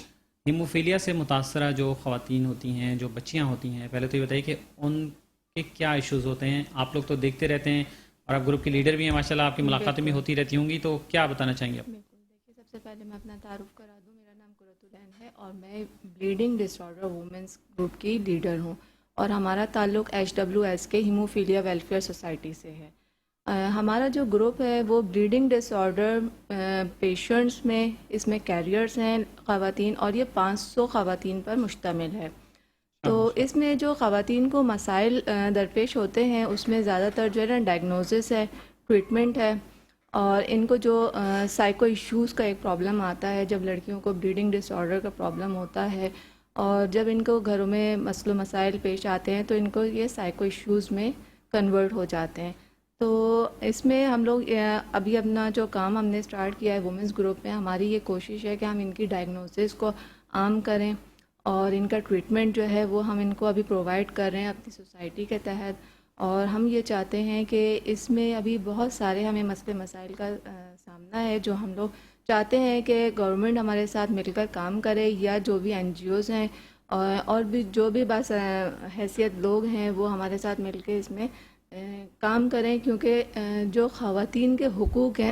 ہیموفیلیا سے متاثرہ جو خواتین ہوتی ہیں، جو بچیاں ہوتی ہیں، پہلے تو یہ بتائیے کہ ان کے کیا ایشوز ہوتے ہیں. آپ لوگ تو دیکھتے رہتے ہیں اور آپ گروپ کی لیڈر بھی ہیں ماشاءاللہ، آپ کی ملاقاتیں بھی ہوتی رہتی ہوں گی، تو کیا بتانا چاہیں گے آپ؟ دیکھیے سب سے پہلے میں اپنا تعارف کرا دوں، میرا نام قرۃ العین ہے اور میں بلیڈنگ ڈس آرڈر وومنس گروپ کی لیڈر ہوں، اور ہمارا تعلق HWS کے ہیموفیلیا ویلفیئر سوسائٹی سے ہے. ہمارا جو گروپ ہے وہ بلیڈنگ ڈس آرڈر پیشنٹس میں، اس میں کیریئرز ہیں خواتین، اور یہ 500 خواتین پر مشتمل ہے. تو اس میں جو خواتین کو مسائل درپیش ہوتے ہیں اس میں زیادہ تر جو ہے نا ڈائگنوزس ہے، ٹریٹمنٹ ہے، اور ان کو جو سائیکو ایشوز کا ایک پرابلم آتا ہے جب لڑکیوں کو بلیڈنگ ڈس آرڈر کا پرابلم ہوتا ہے، اور جب ان کو گھروں میں مسائل پیش آتے ہیں تو ان کو یہ سائیکو ایشوز میں کنورٹ ہو جاتے ہیں. تو اس میں ہم لوگ ابھی اپنا جو کام ہم نے اسٹارٹ کیا ہے وومنس گروپ میں، ہماری یہ کوشش ہے کہ ہم ان کی ڈائگنوسس کو عام کریں اور ان کا ٹریٹمنٹ جو ہے وہ ہم ان کو ابھی پرووائڈ کر رہے ہیں اپنی سوسائٹی کے تحت. اور ہم یہ چاہتے ہیں کہ اس میں ابھی بہت سارے ہمیں مسئلے مسائل کا سامنا ہے، جو ہم لوگ چاہتے ہیں کہ گورنمنٹ ہمارے ساتھ مل کر کام کرے، یا جو بھی NGOs ہیں اور بھی جو بھی بس حیثیت لوگ ہیں وہ ہمارے ساتھ مل کے اس میں کام کریں. کیونکہ جو خواتین کے حقوق ہیں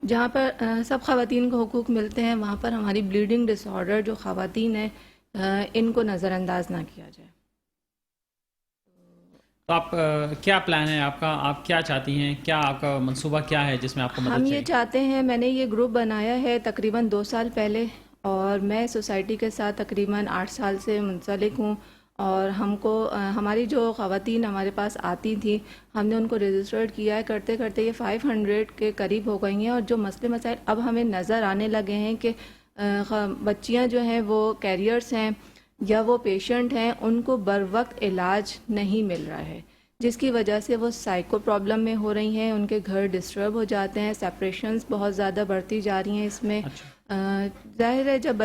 جہاں پر سب خواتین کو حقوق ملتے ہیں، وہاں پر ہماری بلیڈنگ ڈس آرڈر جو خواتین ہیں ان کو نظر انداز نہ کیا جائے. تو آپ کیا پلان ہے آپ کا؟ آپ کیا چاہتی ہیں؟ کیا آپ کا منصوبہ کیا ہے جس میں آپ کو مدد ہم چاہیے؟ یہ چاہتے ہیں، میں نے یہ گروپ بنایا ہے تقریباً 2 سال پہلے، اور میں سوسائٹی کے ساتھ تقریباً 8 سال سے منسلک ہوں. اور ہم کو ہماری جو خواتین ہمارے پاس آتی تھیں، ہم نے ان کو رجسٹرڈ کیا ہے. کرتے کرتے یہ 500 کے قریب ہو گئی ہیں. اور جو مسئلے مسائل اب ہمیں نظر آنے لگے ہیں کہ بچیاں جو ہیں وہ کیریئرس ہیں یا وہ پیشنٹ ہیں، ان کو بر وقت علاج نہیں مل رہا ہے، جس کی وجہ سے وہ سائیکو پرابلم میں ہو رہی ہیں، ان کے گھر ڈسٹرب ہو جاتے ہیں، سیپریشنز بہت زیادہ بڑھتی جا رہی ہیں. اس میں ظاہر ہے جب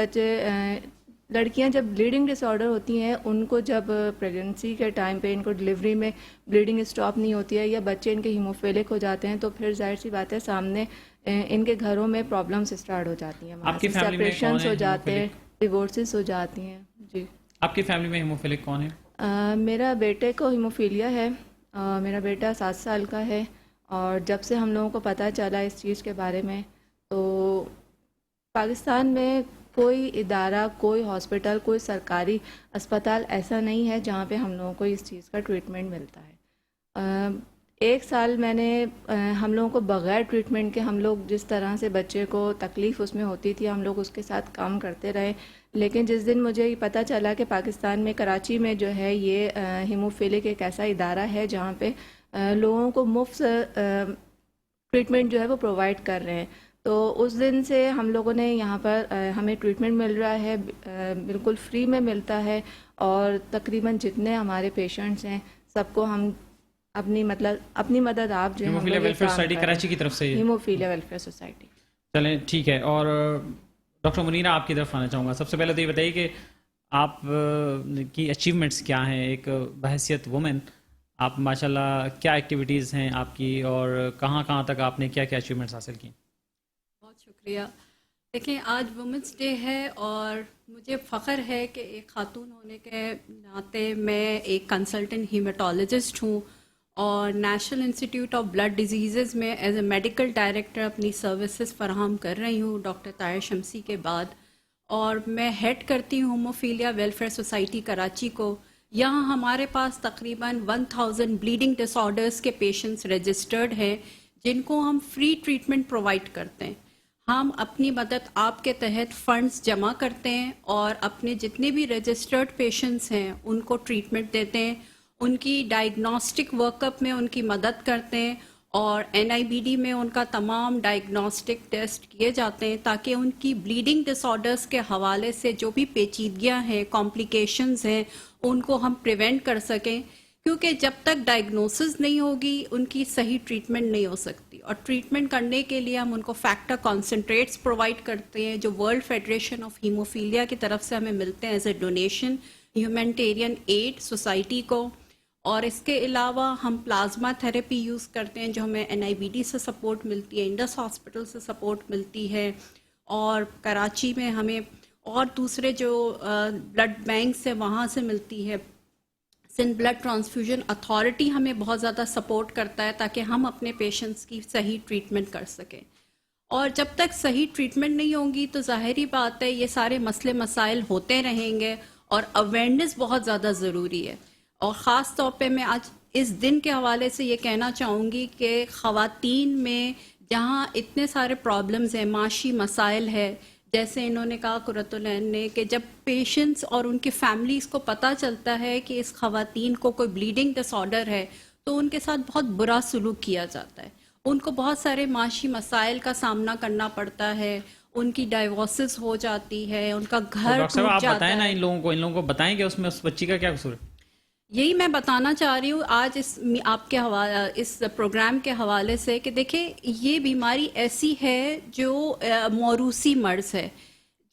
لڑکیاں جب بلیڈنگ ڈس آرڈر ہوتی ہیں، ان کو جب پریگننسی کے ٹائم پہ ان کو ڈلیوری میں بلیڈنگ اسٹاپ نہیں ہوتی ہے، یا بچے ان کے ہیموفیلک ہو جاتے ہیں، تو پھر ظاہر سی بات ہے سامنے ان کے گھروں میں پرابلمس اسٹارٹ ہو جاتی ہیں، آپ کی فیملی میں کون سیپریشنز ہے ہو جاتے ہیں، ہیموفیلک؟ ڈیورسز ہو جاتی ہیں. جی آپ کی فیملی میں ہیموفیلک کون ہے؟ میرا بیٹے کو ہیموفیلیا ہے. میرا بیٹا 7 سال کا ہے. اور جب سے ہم لوگوں کو پتہ چلا اس چیز کے بارے میں، تو پاکستان میں کوئی ادارہ، کوئی ہاسپٹل، کوئی سرکاری اسپتال ایسا نہیں ہے جہاں پہ ہم لوگوں کو اس چیز کا ٹریٹمنٹ ملتا ہے. 1 سال میں نے ہم لوگوں کو بغیر ٹریٹمنٹ کے، ہم لوگ جس طرح سے بچے کو تکلیف اس میں ہوتی تھی، ہم لوگ اس کے ساتھ کام کرتے رہے. لیکن جس دن مجھے یہ پتہ چلا کہ پاکستان میں کراچی میں جو ہے یہ ہیموفیلک ایک ایسا ادارہ ہے جہاں پہ لوگوں کو مفت ٹریٹمنٹ جو ہے وہ پرووائڈ کر رہے ہیں، تو اس دن سے ہم لوگوں نے یہاں پر ہمیں ٹریٹمنٹ مل رہا ہے، بالکل فری میں ملتا ہے. اور تقریباً جتنے ہمارے پیشنٹس ہیں سب کو ہم اپنی مدد آپ جو ہے ہیموفیلیا ویلفیئر سوسائٹی کراچی کی طرف سے. Haemophilia welfare society. چلیں ٹھیک ہے. اور ڈاکٹر منیرہ آپ کی طرف آنا چاہوں گا. سب سے پہلے تو یہ بتائیے کہ آپ کی اچیومنٹس کیا ہیں ایک بحیثیت وومن؟ آپ ماشاءاللہ کیا ایکٹیویٹیز ہیں آپ کی، اور کہاں کہاں تک آپ نے کیا کیا اچیومنٹس حاصل کی؟ بہت شکریہ. دیکھیں آج وومنس ڈے ہے، اور مجھے فخر ہے کہ ایک خاتون ہونے کے ناطے میں ایک کنسلٹنٹ ہیمیٹولوجسٹ ہوں، اور National Institute of Blood Diseases میں ایز اے میڈیکل ڈائریکٹر اپنی سروسز فراہم کر رہی ہوں ڈاکٹر طاہر شمسی کے بعد. اور میں ہیڈ کرتی ہوں ہیموفیلیا ویلفیئر سوسائٹی کراچی کو. یہاں ہمارے پاس تقریباً 1000 بلیڈنگ ڈس آرڈرز کے پیشنٹس رجسٹرڈ ہیں جن کو ہم فری ٹریٹمنٹ پرووائڈ کرتے ہیں. ہم اپنی مدد آپ کے تحت فنڈز جمع کرتے ہیں اور اپنے جتنے بھی رجسٹرڈ پیشنٹس ہیں ان کو ٹریٹمنٹ دیتے ہیں، ان کی ڈائگنوسٹک ورک اپ میں ان کی مدد کرتے ہیں، اور NIBD میں ان کا تمام ڈائگنوسٹک ٹیسٹ کیے جاتے ہیں تاکہ ان کی بلیڈنگ ڈس آرڈرز کے حوالے سے جو بھی پیچیدگیاں ہیں، کمپلیکیشنز ہیں، ان کو ہم پریونٹ کر سکیں. کیونکہ جب تک ڈائگنوسس نہیں ہوگی ان کی صحیح ٹریٹمنٹ نہیں ہو سکتی، اور ٹریٹمنٹ کرنے کے لیے ہم ان کو فیکٹر کانسنٹریٹس پرووائڈ کرتے ہیں جو ورلڈ فیڈریشن آف ہیموفیلیا کی طرف سے ہمیں ملتے ہیں as a donation humanitarian aid society کو. اور اس کے علاوہ ہم پلازما تھراپی یوز کرتے ہیں جو ہمیں NIBD سے سپورٹ ملتی ہے، انڈس ہاسپٹل سے سپورٹ ملتی ہے، اور کراچی میں ہمیں اور دوسرے جو بلڈ بینکس ہیں وہاں سے ملتی ہے. سندھ بلڈ ٹرانسفیوژن اتھارٹی ہمیں بہت زیادہ سپورٹ کرتا ہے تاکہ ہم اپنے پیشنٹس کی صحیح ٹریٹمنٹ کر سکیں. اور جب تک صحیح ٹریٹمنٹ نہیں ہوگی تو ظاہری بات ہے یہ سارے مسئلے مسائل ہوتے رہیں گے، اور اویئرنیس بہت زیادہ ضروری ہے. اور خاص طور پہ میں آج اس دن کے حوالے سے یہ کہنا چاہوں گی کہ خواتین میں جہاں اتنے سارے پرابلمز ہیں، معاشی مسائل ہے، جیسے انہوں نے کہا قرۃ العین نے کہ جب پیشنٹس اور ان کی فیملیز کو پتہ چلتا ہے کہ اس خواتین کو کوئی بلیڈنگ ڈس آرڈر ہے تو ان کے ساتھ بہت برا سلوک کیا جاتا ہے، ان کو بہت سارے معاشی مسائل کا سامنا کرنا پڑتا ہے، ان کی ڈائیورسز ہو جاتی ہے، ان کا گھر ڈاکٹر صاحب ٹوٹ آپ جاتا بتائیں نا ہے. ان لوگوں کو بتائیں کہ اس میں اس بچی کا کیا قصور ہے؟ یہی میں بتانا چاہ رہی ہوں آج آپ کے حوالے اس پروگرام کے حوالے سے کہ دیکھیں یہ بیماری ایسی ہے جو موروثی مرض ہے،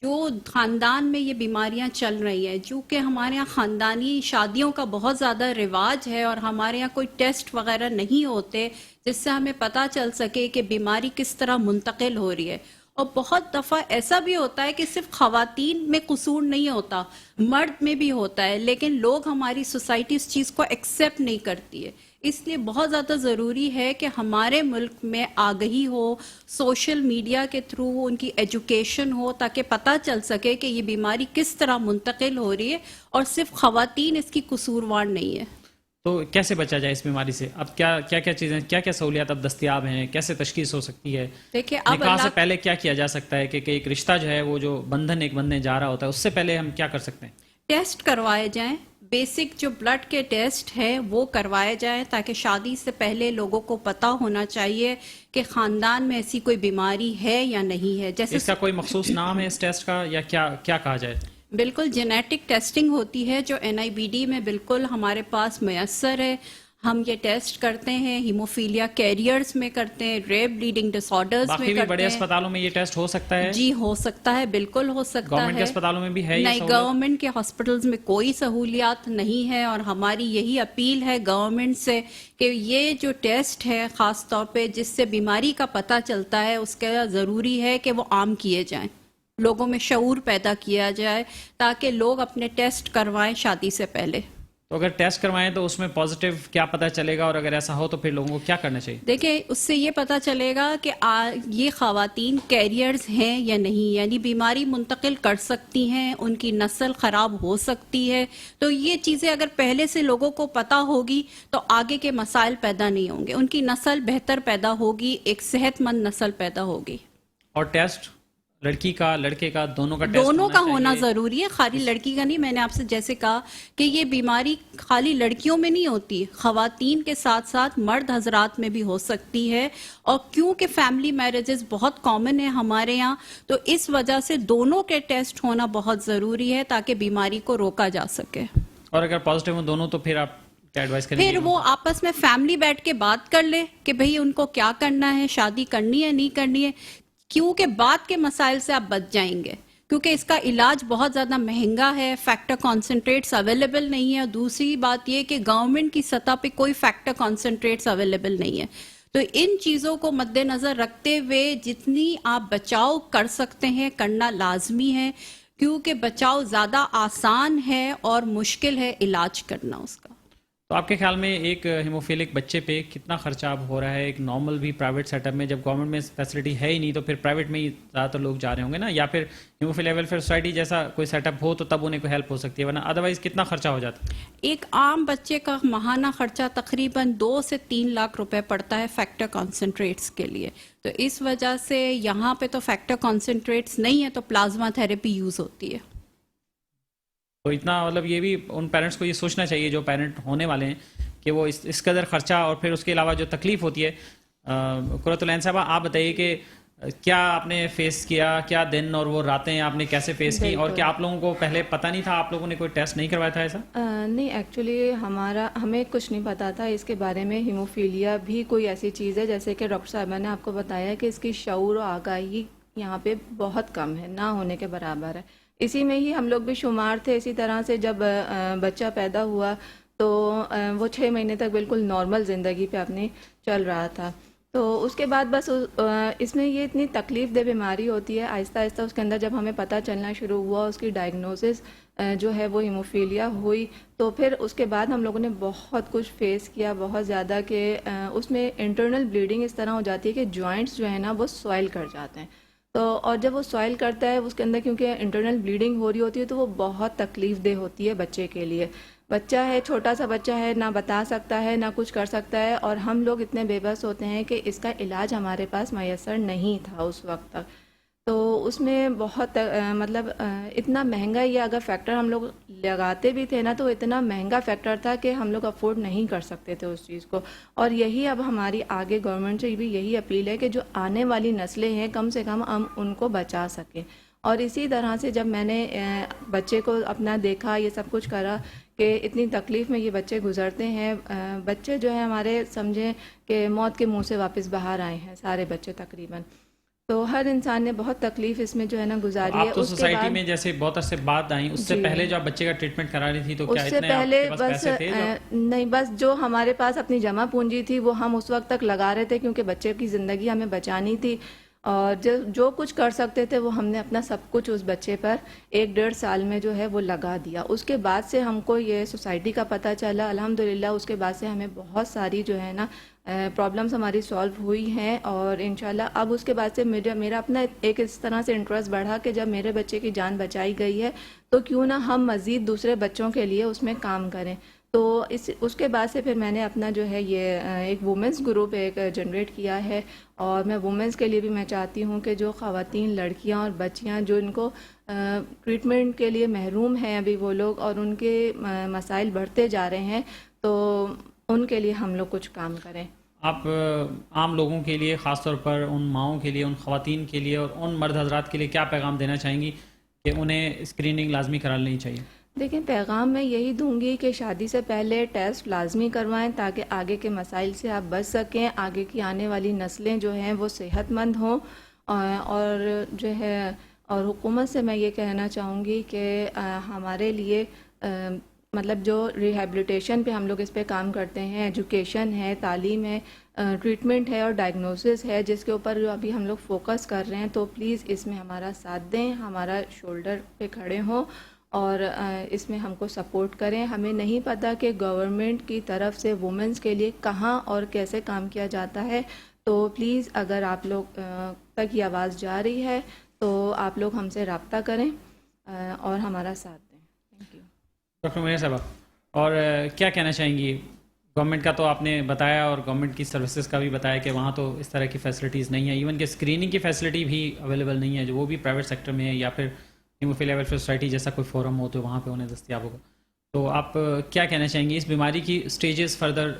جو خاندان میں یہ بیماریاں چل رہی ہیں، جو کہ ہمارے یہاں خاندانی شادیوں کا بہت زیادہ رواج ہے اور ہمارے یہاں کوئی ٹیسٹ وغیرہ نہیں ہوتے جس سے ہمیں پتہ چل سکے کہ بیماری کس طرح منتقل ہو رہی ہے۔ اور بہت دفعہ ایسا بھی ہوتا ہے کہ صرف خواتین میں قصور نہیں ہوتا، مرد میں بھی ہوتا ہے، لیکن لوگ ہماری سوسائٹی اس چیز کو ایکسیپٹ نہیں کرتی ہے۔ اس لیے بہت زیادہ ضروری ہے کہ ہمارے ملک میں آگہی ہو، سوشل میڈیا کے تھرو ان کی ایجوکیشن ہو، تاکہ پتہ چل سکے کہ یہ بیماری کس طرح منتقل ہو رہی ہے اور صرف خواتین اس کی قصوروار نہیں ہے۔ تو کیسے بچا جائے اس بیماری سے؟ اب کیا چیزیں، کیا سہولیات اب دستیاب ہیں؟ کیسے تشخیص ہو سکتی ہے؟ دیکھیں اب نکاح سے پہلے کیا کیا جا سکتا ہے کہ ایک رشتہ جو ہے وہ جو بندھن ایک بندھنے جا رہا ہوتا ہے، اس سے پہلے ہم کیا کر سکتے ہیں؟ ٹیسٹ کروائے جائیں، بیسک جو بلڈ کے ٹیسٹ ہیں وہ کروائے جائیں، تاکہ شادی سے پہلے لوگوں کو پتہ ہونا چاہیے کہ خاندان میں ایسی کوئی بیماری ہے یا نہیں ہے۔ جیسے اس کا کوئی مخصوص نام ہے اس ٹیسٹ کا، یا کیا کہا جائے؟ بالکل جینیٹک ٹیسٹنگ ہوتی ہے جو NIBD میں بالکل ہمارے پاس میسر ہے۔ ہم یہ ٹیسٹ کرتے ہیں، ہیموفیلیا کیریئرز میں کرتے ہیں، ریئر بلیڈنگ ڈس آرڈرز میں باقی بھی کرتے بڑے ہیں۔ اسپتالوں میں یہ ٹیسٹ ہو سکتا ہے؟ جی ہو سکتا ہے، بالکل ہو سکتا ہے۔ گورنمنٹ کے اسپتالوں میں بھی ہے یہ نہیں، سہولت؟ گورنمنٹ کے ہاسپٹلز میں کوئی سہولیات نہیں ہے، اور ہماری یہی اپیل ہے گورنمنٹ سے کہ یہ جو ٹیسٹ ہے خاص طور پہ جس سے بیماری کا پتہ چلتا ہے، اس کا ضروری ہے کہ وہ عام کیے جائیں، لوگوں میں شعور پیدا کیا جائے تاکہ لوگ اپنے ٹیسٹ کروائیں شادی سے پہلے۔ تو اگر ٹیسٹ کروائیں تو اس میں پازیٹیو کیا پتہ چلے گا، اور اگر ایسا ہو تو پھر لوگوں کو کیا کرنا چاہیے؟ دیکھیں اس سے یہ پتہ چلے گا کہ یہ خواتین کیریئرز ہیں یا نہیں، یعنی بیماری منتقل کر سکتی ہیں، ان کی نسل خراب ہو سکتی ہے۔ تو یہ چیزیں اگر پہلے سے لوگوں کو پتہ ہوگی تو آگے کے مسائل پیدا نہیں ہوں گے، ان کی نسل بہتر پیدا ہوگی، ایک صحت مند نسل پیدا ہوگی۔ اور ٹیسٹ لڑکی کا لڑکے کا دونوں کا ٹیسٹ دونوں کا ہونا ضروری ہے، خالی لڑکی کا نہیں۔ میں نے آپ سے جیسے کہا کہ یہ بیماری خالی لڑکیوں میں نہیں ہوتی، خواتین کے ساتھ ساتھ مرد حضرات میں بھی ہو سکتی ہے، اور کیونکہ فیملی میرجز بہت کامن ہے ہمارے یہاں، تو اس وجہ سے دونوں کے ٹیسٹ ہونا بہت ضروری ہے تاکہ بیماری کو روکا جا سکے۔ اور اگر پازیٹیو ہوں دونوں تو پھر آپ کیا ایڈوائز کریں گے؟ پھر وہ آپس میں فیملی بیٹھ کے بات کر لے کہ بھئی ان کو کیا کرنا ہے، شادی کرنی ہے نہیں کرنی ہے، کیونکہ بعد کے مسائل سے آپ بچ جائیں گے، کیونکہ اس کا علاج بہت زیادہ مہنگا ہے، فیکٹر کانسنٹریٹس اویلیبل نہیں ہے۔ دوسری بات یہ کہ گورنمنٹ کی سطح پہ کوئی فیکٹر کانسنٹریٹس اویلیبل نہیں ہے۔ تو ان چیزوں کو مد نظر رکھتے ہوئے جتنی آپ بچاؤ کر سکتے ہیں کرنا لازمی ہے، کیونکہ بچاؤ زیادہ آسان ہے اور مشکل ہے علاج کرنا اس کا۔ تو آپ کے خیال میں ایک ہیموفیلک بچے پہ کتنا خرچہ اب ہو رہا ہے ایک نارمل بھی پرائیویٹ سیٹ اپ میں؟ جب گورنمنٹ میں فیسلٹی ہے ہی نہیں تو پھر پرائیویٹ میں ہی زیادہ تر لوگ جا رہے ہوں گے نا، یا پھر ہیموفیلیا ویلفیئر سوسائٹی جیسا کوئی سیٹ اپ ہو تو تب انہیں کوئی ہیلپ ہو سکتی ہے، ورنہ ادروائز کتنا خرچہ ہو جاتا ہے؟ ایک عام بچے کا ماہانہ خرچہ تقریباً 2 سے 3 لاکھ روپے پڑتا ہے فیکٹر کانسنٹریٹس کے لیے۔ تو اس وجہ سے یہاں پہ تو فیکٹر کانسنٹریٹس نہیں ہے تو پلازما تھراپی یوز ہوتی ہے۔ تو اتنا مطلب یہ بھی ان پیرنٹس کو یہ سوچنا چاہیے جو پیرنٹ ہونے والے ہیں کہ وہ اس قدر خرچہ اور پھر اس کے علاوہ جو تکلیف ہوتی ہے۔ قرۃ العین صاحبہ آپ بتائیے کہ کیا آپ نے فیس کیا، کیا دن اور وہ راتیں آپ نے کیسے فیس کی، اور کیا آپ لوگوں کو پہلے پتہ نہیں تھا، آپ لوگوں نے کوئی ٹیسٹ نہیں کروایا تھا ایسا؟ نہیں، ایکچولی ہمیں کچھ نہیں پتا تھا اس کے بارے میں۔ ہیموفیلیا بھی کوئی ایسی چیز ہے جیسے کہ ڈاکٹر صاحبہ نے آپ کو بتایا کہ اس کی شعور و آگاہی یہاں پہ بہت کم ہے، نہ ہونے کے برابر ہے۔ اسی میں ہی ہم لوگ بھی شمار تھے۔ اسی طرح سے جب بچہ پیدا ہوا تو وہ 6 مہینے تک بالکل نارمل زندگی پہ اپنی چل رہا تھا۔ تو اس کے بعد بس اس میں یہ اتنی تکلیف دہ بیماری ہوتی ہے، آہستہ آہستہ اس کے اندر جب ہمیں پتہ چلنا شروع ہوا، اس کی ڈائگنوسس جو ہے وہ ہیموفیلیا ہوئی، تو پھر اس کے بعد ہم لوگوں نے بہت کچھ فیس کیا، بہت زیادہ، کہ اس میں انٹرنل بلیڈنگ اس طرح ہو جاتی ہے کہ جوائنٹس جو ہے نا وہ سوائل کر جاتے ہیں۔ تو اور جب وہ سوائل کرتا ہے اس کے اندر کیونکہ انٹرنل بلیڈنگ ہو رہی ہوتی ہے تو وہ بہت تکلیف دہ ہوتی ہے بچے کے لیے۔ بچہ ہے، چھوٹا سا بچہ ہے، نہ بتا سکتا ہے نہ کچھ کر سکتا ہے، اور ہم لوگ اتنے بے بس ہوتے ہیں کہ اس کا علاج ہمارے پاس میسر نہیں تھا اس وقت تک۔ تو اس میں بہت مطلب اتنا مہنگا یہ اگر فیکٹر ہم لوگ لگاتے بھی تھے نا تو اتنا مہنگا فیکٹر تھا کہ ہم لوگ افورڈ نہیں کر سکتے تھے اس چیز کو۔ اور یہی اب ہماری آگے گورنمنٹ سے بھی یہی اپیل ہے کہ جو آنے والی نسلیں ہیں کم سے کم ہم ان کو بچا سکیں، اور اسی طرح سے جب میں نے بچے کو اپنا دیکھا، یہ سب کچھ کرا کہ اتنی تکلیف میں یہ بچے گزرتے ہیں. بچے جو ہیں ہمارے سمجھیں کہ موت کے منہ سے واپس باہر آئے ہیں سارے بچے تقریباً. تو ہر انسان نے بہت تکلیف اس میں جو ہے نا گزاری ہے. آپ تو سوسائٹی میں جیسے بہت عرصے بعد آئیں، اس سے پہلے جو آپ بچے کا ٹریٹمنٹ کرا رہی تھی تو کیا اس سے اتنے پہلے آپ کے پاس پیسے تھے؟ نہیں، بس جو ہمارے پاس اپنی جمع پونجی تھی وہ ہم اس وقت تک لگا رہے تھے کیونکہ بچے کی زندگی ہمیں بچانی تھی، اور جو کچھ کر سکتے تھے وہ ہم نے اپنا سب کچھ اس بچے پر 1-1.5 سال میں جو ہے وہ لگا دیا. اس کے بعد سے ہم کو یہ سوسائٹی کا پتہ چلا الحمدللہ. اس کے بعد سے ہمیں بہت ساری جو ہے نا پرابلمس ہماری سالو ہوئی ہیں، اور انشاءاللہ اب اس کے بعد سے میرا اپنا ایک اس طرح سے انٹرسٹ بڑھا کہ جب میرے بچے کی جان بچائی گئی ہے تو کیوں نہ ہم مزید دوسرے بچوں کے لیے اس میں کام کریں. تو اس کے بعد سے پھر میں نے اپنا جو ہے یہ ایک وومنس گروپ ایک جنریٹ کیا ہے، اور میں وومنس کے لیے بھی میں چاہتی ہوں کہ جو خواتین، لڑکیاں اور بچیاں جو ان کو ٹریٹمنٹ کے لیے محروم ہیں ابھی وہ لوگ، اور ان کے مسائل بڑھتے جا رہے ہیں، تو ان کے لیے ہم لوگ کچھ کام کریں. آپ عام لوگوں کے لیے، خاص طور پر ان ماؤں کے لیے، ان خواتین کے لیے اور ان مرد حضرات کے لیے کیا پیغام دینا چاہیں گی کہ انہیں اسکریننگ لازمی کرا لینی چاہیے؟ دیکھیں، پیغام میں یہی دوں گی کہ شادی سے پہلے ٹیسٹ لازمی کروائیں تاکہ آگے کے مسائل سے آپ بچ سکیں، آگے کی آنے والی نسلیں جو ہیں وہ صحت مند ہوں. اور جو ہے اور حکومت سے میں یہ کہنا چاہوں گی کہ ہمارے لیے مطلب جو ریہیبلیٹیشن پہ ہم لوگ اس پہ کام کرتے ہیں، ایجوکیشن ہے، تعلیم ہے، ٹریٹمنٹ ہے اور ڈائگنوسس ہے، جس کے اوپر جو ابھی ہم لوگ فوکس کر رہے ہیں، تو پلیز اس میں ہمارا ساتھ دیں، ہمارا شولڈر پہ کھڑے ہوں اور اس میں ہم کو سپورٹ کریں. ہمیں نہیں پتہ کہ گورنمنٹ کی طرف سے وومنس کے لیے کہاں اور کیسے کام کیا جاتا ہے، تو پلیز اگر آپ لوگ تک یہ آواز جا رہی ہے تو آپ لوگ ہم سے رابطہ کریں اور ہمارا ساتھ دیں. Thank you. ڈاکٹر منیر صاحبہ، اور کیا کہنا چاہیں گی؟ گورنمنٹ کا تو آپ نے بتایا اور گورنمنٹ کی سروسز کا بھی بتایا کہ وہاں تو اس طرح کی فیسلٹیز نہیں ہیں، ایون کہ اسکریننگ کی فیسلٹی بھی اویلیبل نہیں ہے، جو وہ بھی پرائیویٹ سیکٹر میں ہے یا پھر ہیموفیلیا ویلفیئر سوسائٹی جیسا کوئی فورم ہو تو وہاں پہ انہیں دستیاب ہوگا. تو آپ کیا کہنا چاہیں گے؟ اس بیماری کی سٹیجز فردر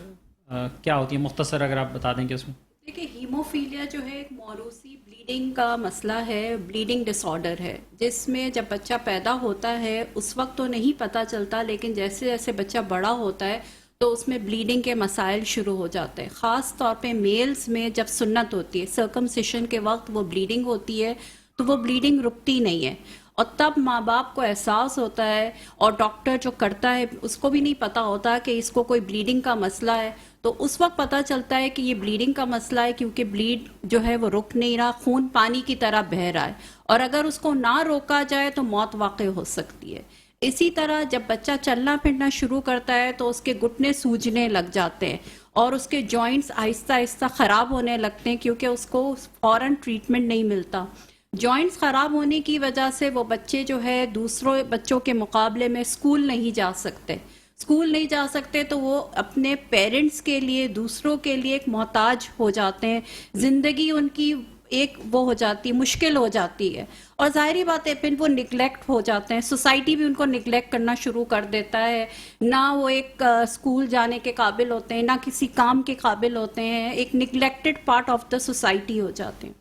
کیا ہوتی ہیں؟ مختصر اگر آپ بتا دیں کہ اس میں. دیکھیے، ہیموفیلیا جو ہے ایک موروثی بلیڈنگ کا مسئلہ ہے، بلیڈنگ ڈس آرڈر ہے، جس میں جب بچہ پیدا ہوتا ہے اس وقت تو نہیں پتہ چلتا، لیکن جیسے جیسے بچہ بڑا ہوتا ہے تو اس میں بلیڈنگ کے مسائل شروع ہو جاتے ہیں. خاص طور پہ میلز میں جب سنت ہوتی ہے، سرکمسیشن کے وقت وہ بلیڈنگ ہوتی ہے، تو وہ بلیڈنگ رکتی نہیں ہے، اور تب ماں باپ کو احساس ہوتا ہے، اور ڈاکٹر جو کرتا ہے اس کو بھی نہیں پتہ ہوتا کہ اس کو کوئی بلیڈنگ کا مسئلہ ہے. تو اس وقت پتہ چلتا ہے کہ یہ بلیڈنگ کا مسئلہ ہے، کیونکہ بلیڈ جو ہے وہ رک نہیں رہا، خون پانی کی طرح بہہ رہا ہے، اور اگر اس کو نہ روکا جائے تو موت واقع ہو سکتی ہے. اسی طرح جب بچہ چلنا پھرنا شروع کرتا ہے تو اس کے گھٹنے سوجنے لگ جاتے ہیں اور اس کے جوائنٹس آہستہ آہستہ خراب ہونے لگتے ہیں، کیونکہ اس کو فوراً ٹریٹمنٹ نہیں ملتا. جوائنٹس خراب ہونے کی وجہ سے وہ بچے جو ہے دوسروں بچوں کے مقابلے میں اسکول نہیں جا سکتے تو وہ اپنے پیرنٹس کے لیے، دوسروں کے لیے ایک محتاج ہو جاتے ہیں. زندگی ان کی ایک وہ ہو جاتی، مشکل ہو جاتی ہے، اور ظاہری بات ہے پھر وہ نگلیکٹ ہو جاتے ہیں. سوسائٹی بھی ان کو نگلیکٹ کرنا شروع کر دیتا ہے، نہ وہ ایک اسکول جانے کے قابل ہوتے ہیں، نہ کسی کام کے قابل ہوتے ہیں، ایک neglected part of the society ہو جاتے ہیں.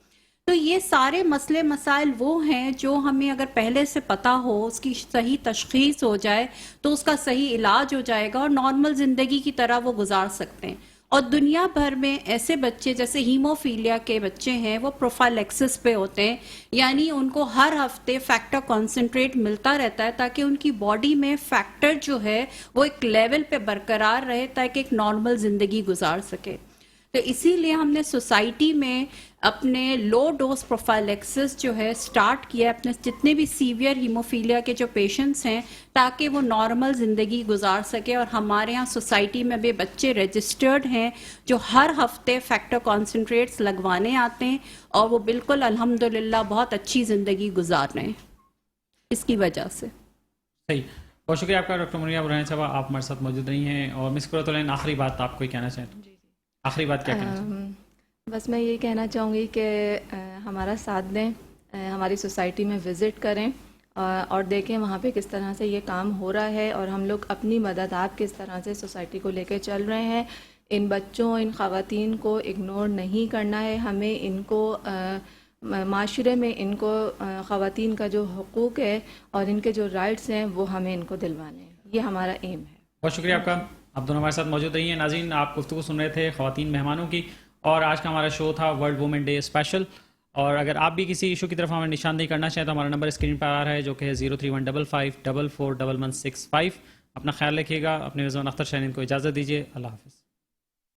تو یہ سارے مسئلے مسائل وہ ہیں جو ہمیں اگر پہلے سے پتہ ہو، اس کی صحیح تشخیص ہو جائے تو اس کا صحیح علاج ہو جائے گا اور نارمل زندگی کی طرح وہ گزار سکتے ہیں. اور دنیا بھر میں ایسے بچے جیسے ہیموفیلیا کے بچے ہیں وہ پروفائلیکسس پہ ہوتے ہیں، یعنی ان کو ہر ہفتے فیکٹر کانسنٹریٹ ملتا رہتا ہے تاکہ ان کی باڈی میں فیکٹر جو ہے وہ ایک لیول پہ برقرار رہے تاکہ ایک نارمل زندگی گزار سکے. تو اسی لیے ہم نے سوسائٹی میں اپنے لو ڈوز پروفائلیکسس جو ہے سٹارٹ کیا اپنے جتنے بھی سیویئر ہیموفیلیا کے جو پیشنٹس ہیں، تاکہ وہ نارمل زندگی گزار سکے. اور ہمارے ہاں سوسائٹی میں بھی بچے رجسٹرڈ ہیں جو ہر ہفتے فیکٹر کانسنٹریٹس لگوانے آتے ہیں، اور وہ بالکل الحمدللہ بہت اچھی زندگی گزار رہے ہیں اس کی وجہ سے. صحیح، بہت شکریہ آپ کا ڈاکٹر منیر ابراہیم صاحبہ، آپ ہمارے ساتھ موجود رہی ہیں. اور مس قرۃ العین، آخری بات آپ کوئی کہنا چاہیں تو آخری بات کیا کہنا چاہیں؟ بس میں یہ کہنا چاہوں گی کہ ہمارا ساتھ دیں، ہماری سوسائٹی میں وزٹ کریں اور دیکھیں وہاں پہ کس طرح سے یہ کام ہو رہا ہے، اور ہم لوگ اپنی مدد آپ کس طرح سے سوسائٹی کو لے کے چل رہے ہیں. ان بچوں، ان خواتین کو اگنور نہیں کرنا ہے، ہمیں ان کو معاشرے میں ان کو خواتین کا جو حقوق ہے اور ان کے جو رائٹس ہیں وہ ہمیں ان کو دلوانے ہیں. یہ ہمارا ایم ہے. بہت شکریہ آپ کا. آپ دونوں ہمارے ساتھ موجود رہی ہیں. ناظرین آپ گفتگو سن رہے تھے خواتین مہمانوں کی اور آج کا ہمارا شو تھا ورلڈ وومن ڈے اسپیشل. اور اگر آپ بھی کسی ایشو کی طرف ہمیں نشاندہی کرنا چاہیں تو ہمارا نمبر اسکرین پر آ رہا ہے جو کہ ہے 0315544165. اپنا خیال رکھیے گا. اپنے میزبان اختر شاہین کو اجازت دیجیے. اللہ حافظ.